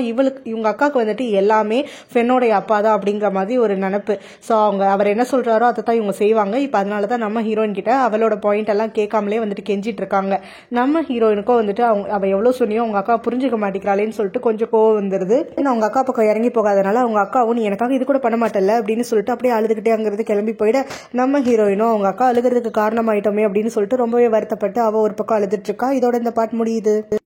இவங்க அக்காவுக்கு வந்துட்டு எல்லாமே பெண்ணோடைய அப்பா தான் அப்படிங்கிற மாதிரி ஒரு நினைப்பு. ஸோ அவர் என்ன சொல்றாரோ அதை தான் இவங்க செய்வாங்க. இப்போ அதனாலதான் நம்ம ஹீரோயின் கிட்ட அவளோட பாயிண்ட் எல்லாம் கேட்காமலே வந்துட்டு கெஞ்சிட்டு இருக்காங்க. நம்ம ஹீரோயினுக்கும் வந்துட்டு அவ எவ்வளவு சொன்னியோ அவங்க அக்கா புரிஞ்சுக்க மாட்டேங்கிறாளேன்னு சொல்லிட்டு கொஞ்சம் கோவம் வந்துருது. அவங்க அக்கா பக்கம் இறங்கி போகாதனால அவங்க அக்காவும் நீ எனக்காக இது கூட பண்ண மாட்டல அப்படின்னு சொல்லிட்டு அப்படியே அழுதுகிட்டே அங்கிருந்து கிளம்பி போயிட நம்ம ஹீரோயினும் அவங்க அக்கா அழுகிறதுக்கு காரணமாயிட்டோமே அப்படின்னு சொல்லிட்டு ரொம்பவே வருத்தப்பட்டு அவள் ஒரு பக்கம் அழுதுட்டு இருக்கா. இதோட இந்த பாட்டு முடியுது.